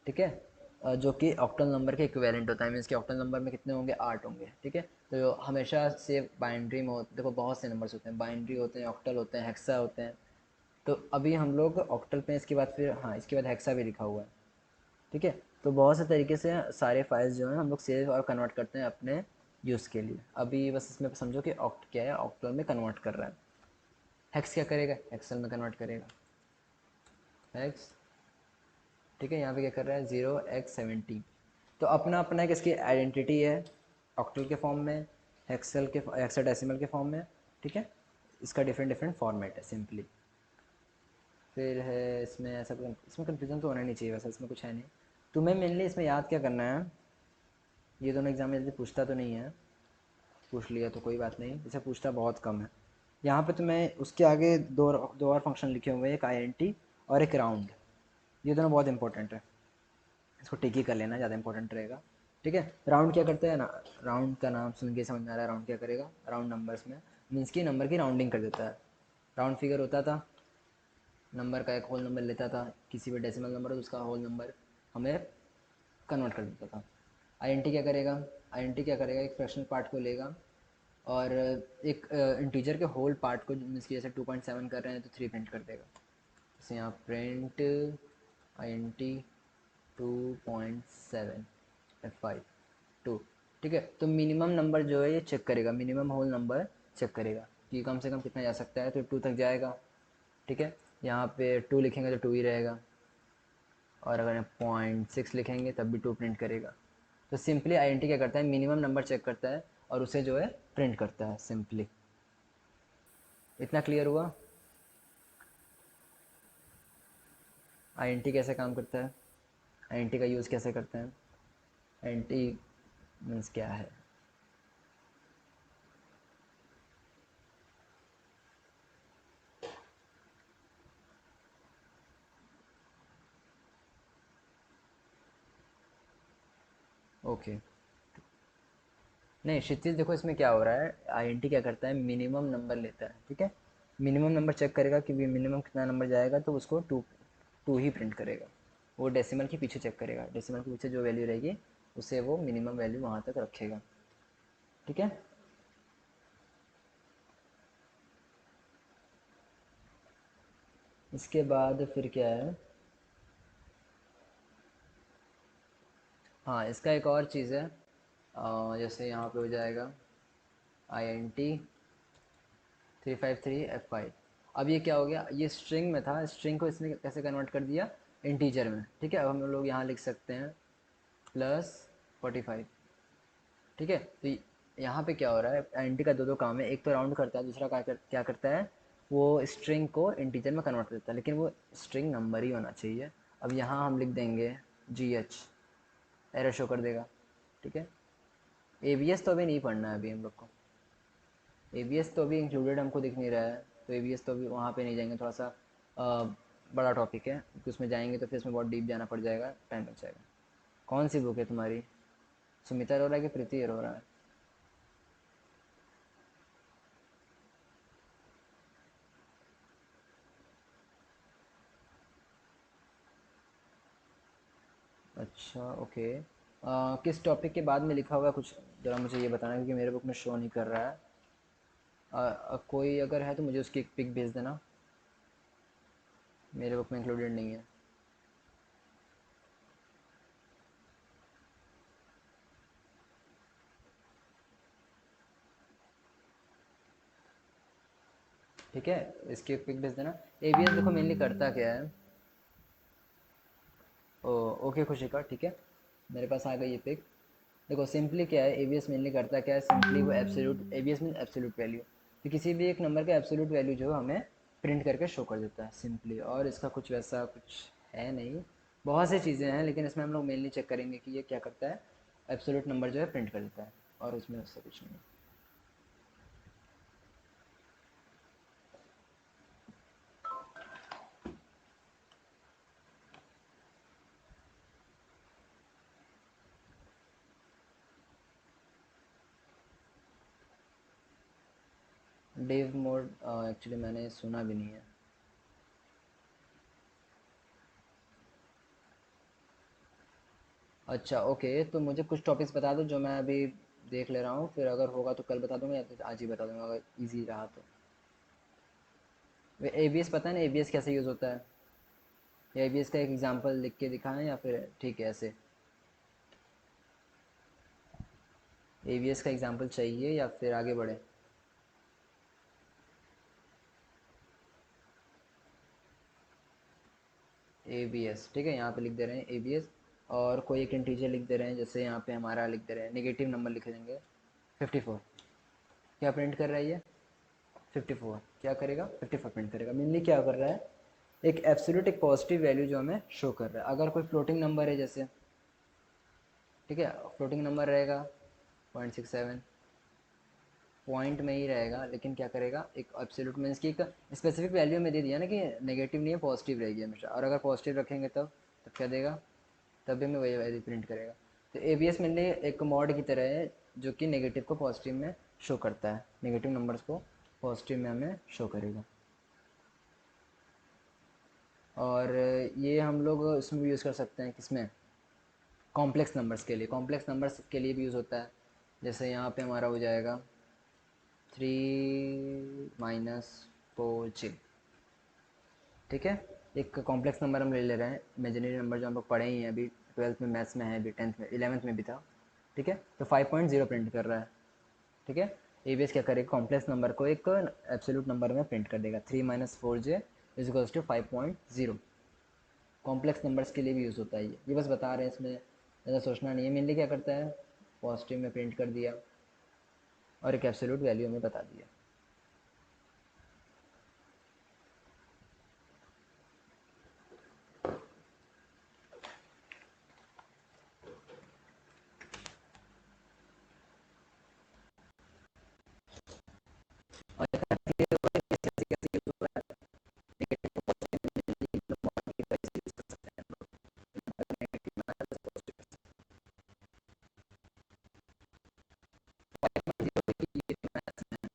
Speaker 1: ठीक है। जो कि ऑक्टल नंबर के इक्विवेलेंट होता है, मीन्स कि ऑक्टल नंबर में कितने होंगे, 8 होंगे, ठीक है। तो हमेशा से बाइनरी में देखो बहुत से नंबर्स होते हैं, बाइनरी होते हैं, ऑक्टल होते हैं, हेक्सा होते हैं। तो अभी हम लोग ऑक्टल पे, इसके बाद फिर हाँ इसके बाद हेक्सा भी लिखा हुआ है, ठीक है। तो बहुत से तरीके से सारे फाइल्स जो हैं हम लोग सेव और कन्वर्ट करते हैं अपने यूज़ के लिए। अभी बस इसमें समझो कि ऑक्ट क्या है, ऑक्टल में कन्वर्ट कर रहा है। हेक्स क्या करेगा, एक्सेल में कन्वर्ट करेगा, हेक्स, ठीक है। यहाँ पे क्या कर रहा है, 0x70। तो अपना अपना एक इसकी आइडेंटिटी है, ऑक्टल के फॉर्म में, हेक्सल के हेक्साडेसिमल के फॉर्म में, ठीक है। इसका डिफरेंट डिफरेंट फॉर्मेट है सिंपली। फिर है इसमें ऐसा कुछ, इसमें कन्फ्यूजन तो होना नहीं चाहिए, वैसे इसमें कुछ है नहीं। तुम्हें मेनली इसमें याद क्या करना है, ये दोनों एग्जाम में जल्दी पूछता तो नहीं है, पूछ लिया तो कोई बात नहीं, इसे पूछता बहुत कम है। यहाँ पे तुम्हें उसके आगे दो और फंक्शन लिखे हुए हैं, एक आईएनटी और एक राउंड, ये दोनों बहुत इंपॉर्टेंट है, इसको टिक ही कर लेना, ज़्यादा इंपॉर्टेंट रहेगा, ठीक है। राउंड क्या करता है ना, राउंड का नाम सुन के समझ में आ रहा है, राउंड क्या करेगा, राउंड नंबर्स में मीन्स की नंबर की राउंडिंग कर देता है। राउंड फिगर होता था, नंबर का एक होल नंबर लेता था, किसी भी डेसिमल नंबर हो तो उसका होल नंबर हमें कन्वर्ट कर देता था। आईएनटी क्या करेगा, आईएनटी क्या करेगा, एक फ्रैक्शनल पार्ट को लेगा और एक इंटीजर के होल पार्ट को, मीन्स की जैसे 2.7 कर रहे हैं तो 3 प्रिंट कर देगा। जैसे यहाँ प्रिंट आईएनटी 2.7 F5 2, ठीक है। तो मिनिमम नंबर जो है ये चेक करेगा, मिनिमम होल नंबर चेक करेगा कि कम से कम कितना जा सकता है, तो 2 तक जाएगा, ठीक है। यहाँ पे 2 लिखेंगे तो 2 ही रहेगा, और अगर 0.6 लिखेंगे तब भी 2 प्रिंट करेगा। तो सिंपली आईडेंटिटी क्या करता है, मिनिमम नंबर चेक करता है और उसे जो है प्रिंट करता है सिंपली। इतना क्लियर हुआ, आईडेंटिटी कैसे काम करता है, आईडेंटिटी का यूज़ कैसे करते हैं, आईडेंटिटी मीन्स क्या है। ओके, नहीं क्षितिज, देखो इसमें क्या हो रहा है, आईएनटी क्या करता है, मिनिमम नंबर लेता है, ठीक है। मिनिमम नंबर चेक करेगा कि मिनिमम कितना नंबर जाएगा तो उसको टू ही प्रिंट करेगा। वो डेसिमल के पीछे चेक करेगा, डेसिमल के पीछे जो वैल्यू रहेगी उसे वो मिनिमम वैल्यू वहाँ तक रखेगा, ठीक है। इसके बाद फिर क्या है, हाँ इसका एक और चीज़ है, जैसे यहाँ पे हो जाएगा INT 353F5। अब ये क्या हो गया, ये स्ट्रिंग में था, स्ट्रिंग को इसने कैसे कन्वर्ट कर दिया इंटीजर में, ठीक है। अब हम लोग यहाँ लिख सकते हैं +45, ठीक है। तो यहाँ पे क्या हो रहा है, आईएनटी का दो काम है, एक तो राउंड करता है, दूसरा क्या करता है, वो स्ट्रिंग को इंटीजर में कन्वर्ट करता है, लेकिन वो स्ट्रिंग नंबर ही होना चाहिए। अब यहाँ हम लिख देंगे GH, एरर शो कर देगा। ठीक है, एबीएस तो अभी नहीं पढ़ना है अभी हम लोग को। एबीएस तो अभी इंक्लूडेड हमको दिख नहीं रहा है, तो एबीएस तो अभी वहाँ पे नहीं जाएंगे, थोड़ा सा बड़ा टॉपिक है, क्योंकि उसमें जाएंगे तो फिर इसमें बहुत डीप जाना पड़ जाएगा, टाइम लग जाएगा। कौन सी बुक है तुम्हारी? सुमिता अरोरा की प्रीति अरोरा है? अच्छा, ओके। किस टॉपिक के बाद में लिखा हुआ है कुछ, जरा मुझे ये बताना, क्योंकि मेरे बुक में शो नहीं कर रहा है। कोई अगर है तो मुझे उसकी एक पिक भेज देना, मेरे बुक में इंक्लूडेड नहीं है। ठीक है, इसकी एक पिक भेज देना। एबीएस देखो मेनली करता क्या है। ओ, ओके खुशिका, ठीक है, मेरे पास आ गई ये पिक। देखो सिंपली क्या है, एबीएस मेनली करता क्या है, सिंपली वो absolute, ABS mean absolute value, तो किसी भी एक नंबर का एब्सोल्यूट वैल्यू जो है हमें प्रिंट करके शो कर देता है सिंपली। और इसका कुछ वैसा कुछ है नहीं, बहुत सी चीज़ें हैं, लेकिन इसमें हम लोग मेनली चेक करेंगे कि ये क्या करता है, एब्सोल्यूट नंबर जो है प्रिंट कर देता है, और उसमें उससे कुछ नहीं है। डेव मोड एक्चुअली मैंने सुना भी नहीं है। अच्छा, ओके, तो मुझे कुछ टॉपिक्स बता दो जो मैं अभी देख ले रहा हूँ, फिर अगर होगा तो कल बता दूंगा, या तो आज ही बता दूंगा अगर इजी रहा तो। एबीएस पता है ना, एबीएस कैसे यूज़ होता है, या एबीएस का एक एग्जांपल लिख के दिखाएं, या फिर ठीक है ऐसे? एबीएस का एग्जांपल चाहिए या फिर आगे बढ़े? एबीएस, ठीक है, यहाँ पे लिख दे रहे हैं एबीएस। और कोई एक इंटीजर लिख दे रहे हैं, जैसे यहाँ पे हमारा लिख दे रहे हैं नेगेटिव नंबर लिख देंगे, 54। क्या प्रिंट कर रहा है ये? 54 क्या करेगा? 54 प्रिंट करेगा। मेनली क्या कर रहा है, एक एब्सोल्यूट, एक पॉजिटिव वैल्यू जो हमें शो कर रहा है। अगर कोई फ्लोटिंग नंबर है जैसे, ठीक है, फ्लोटिंग नंबर रहेगा 0.67, पॉइंट में ही रहेगा, लेकिन क्या करेगा, एक एब्सोल्यूट मीन्स की एक स्पेसिफिक वैल्यू में दे दिया ना कि नेगेटिव नहीं है, पॉजिटिव रहेगी हमेशा, और अगर पॉजिटिव रखेंगे तब क्या देगा, तब हमें वही वैल्यू प्रिंट करेगा। तो एबीएस मेनली एक मॉड की तरह है, जो कि नेगेटिव को पॉजिटिव में शो करता है, नेगेटिव नंबर्स को पॉजिटिव में हमें शो करेगा। और ये हम लोग इसमें भी यूज़ कर सकते हैं, किसमें, कॉम्प्लेक्स नंबर्स के लिए, कॉम्प्लेक्स नंबर्स के लिए भी यूज़ होता है। जैसे यहाँ पे हमारा हो जाएगा 3 - 4j, ठीक है, एक कॉम्प्लेक्स नंबर हम ले ले रहे हैं, इमेजिनरी नंबर जो हम लोग पढ़े ही हैं अभी, ट्वेल्थ में मैथ्स में है, अभी टेंथ में, इलेवंथ में भी था। ठीक है, तो 5.0 प्रिंट कर रहा है। ठीक है, एबीएस क्या करेगा, कॉम्प्लेक्स नंबर को एक एब्सोल्यूट नंबर में प्रिंट कर देगा, 3 - 4j is to 5.0। Complex numbers के लिए भी यूज़ होता है ये बस बता रहे हैं, इसमें ज़्यादा सोचना नहीं है। मेनली क्या करता है, पॉजिटिव में प्रिंट कर दिया और एक एब्सोल्यूट वैल्यू हमें बता दिया। और कैसे कैसे यूज़ हो रहा है, नेगेटिव को पॉजिटिव में की तरह से यूज़ कर सकते हैं हम लोग। अगर नेगेटिव में आया तो पॉजिटिव, 5.0 की ये मैथ्स में है।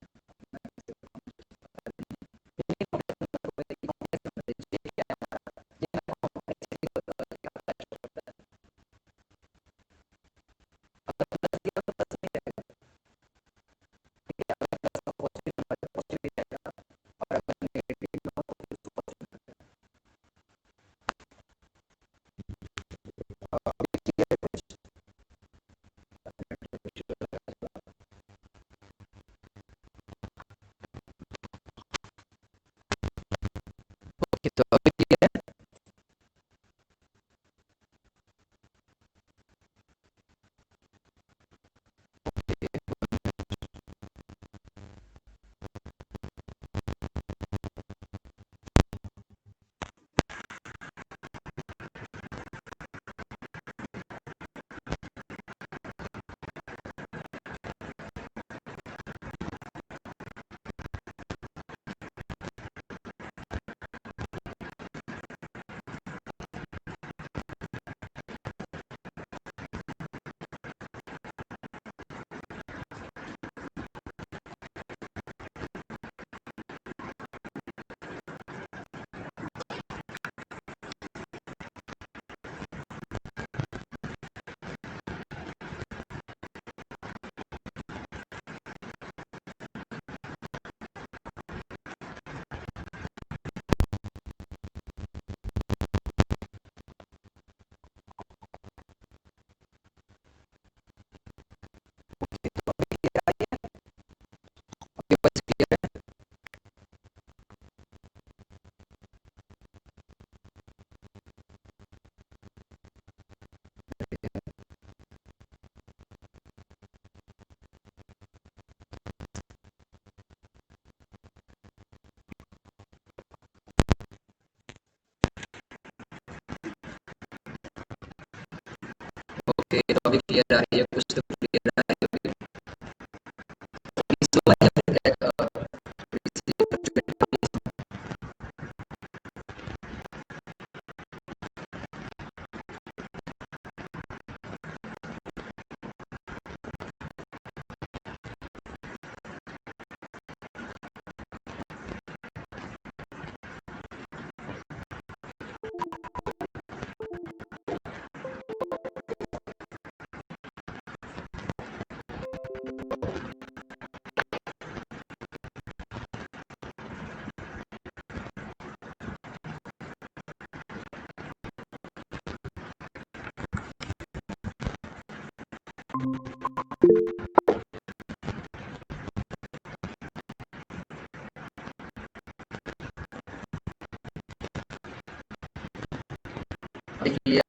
Speaker 1: अभी क्लियर आ रही है, कुछ तो क्लियर आ रही है। इसको क्लियर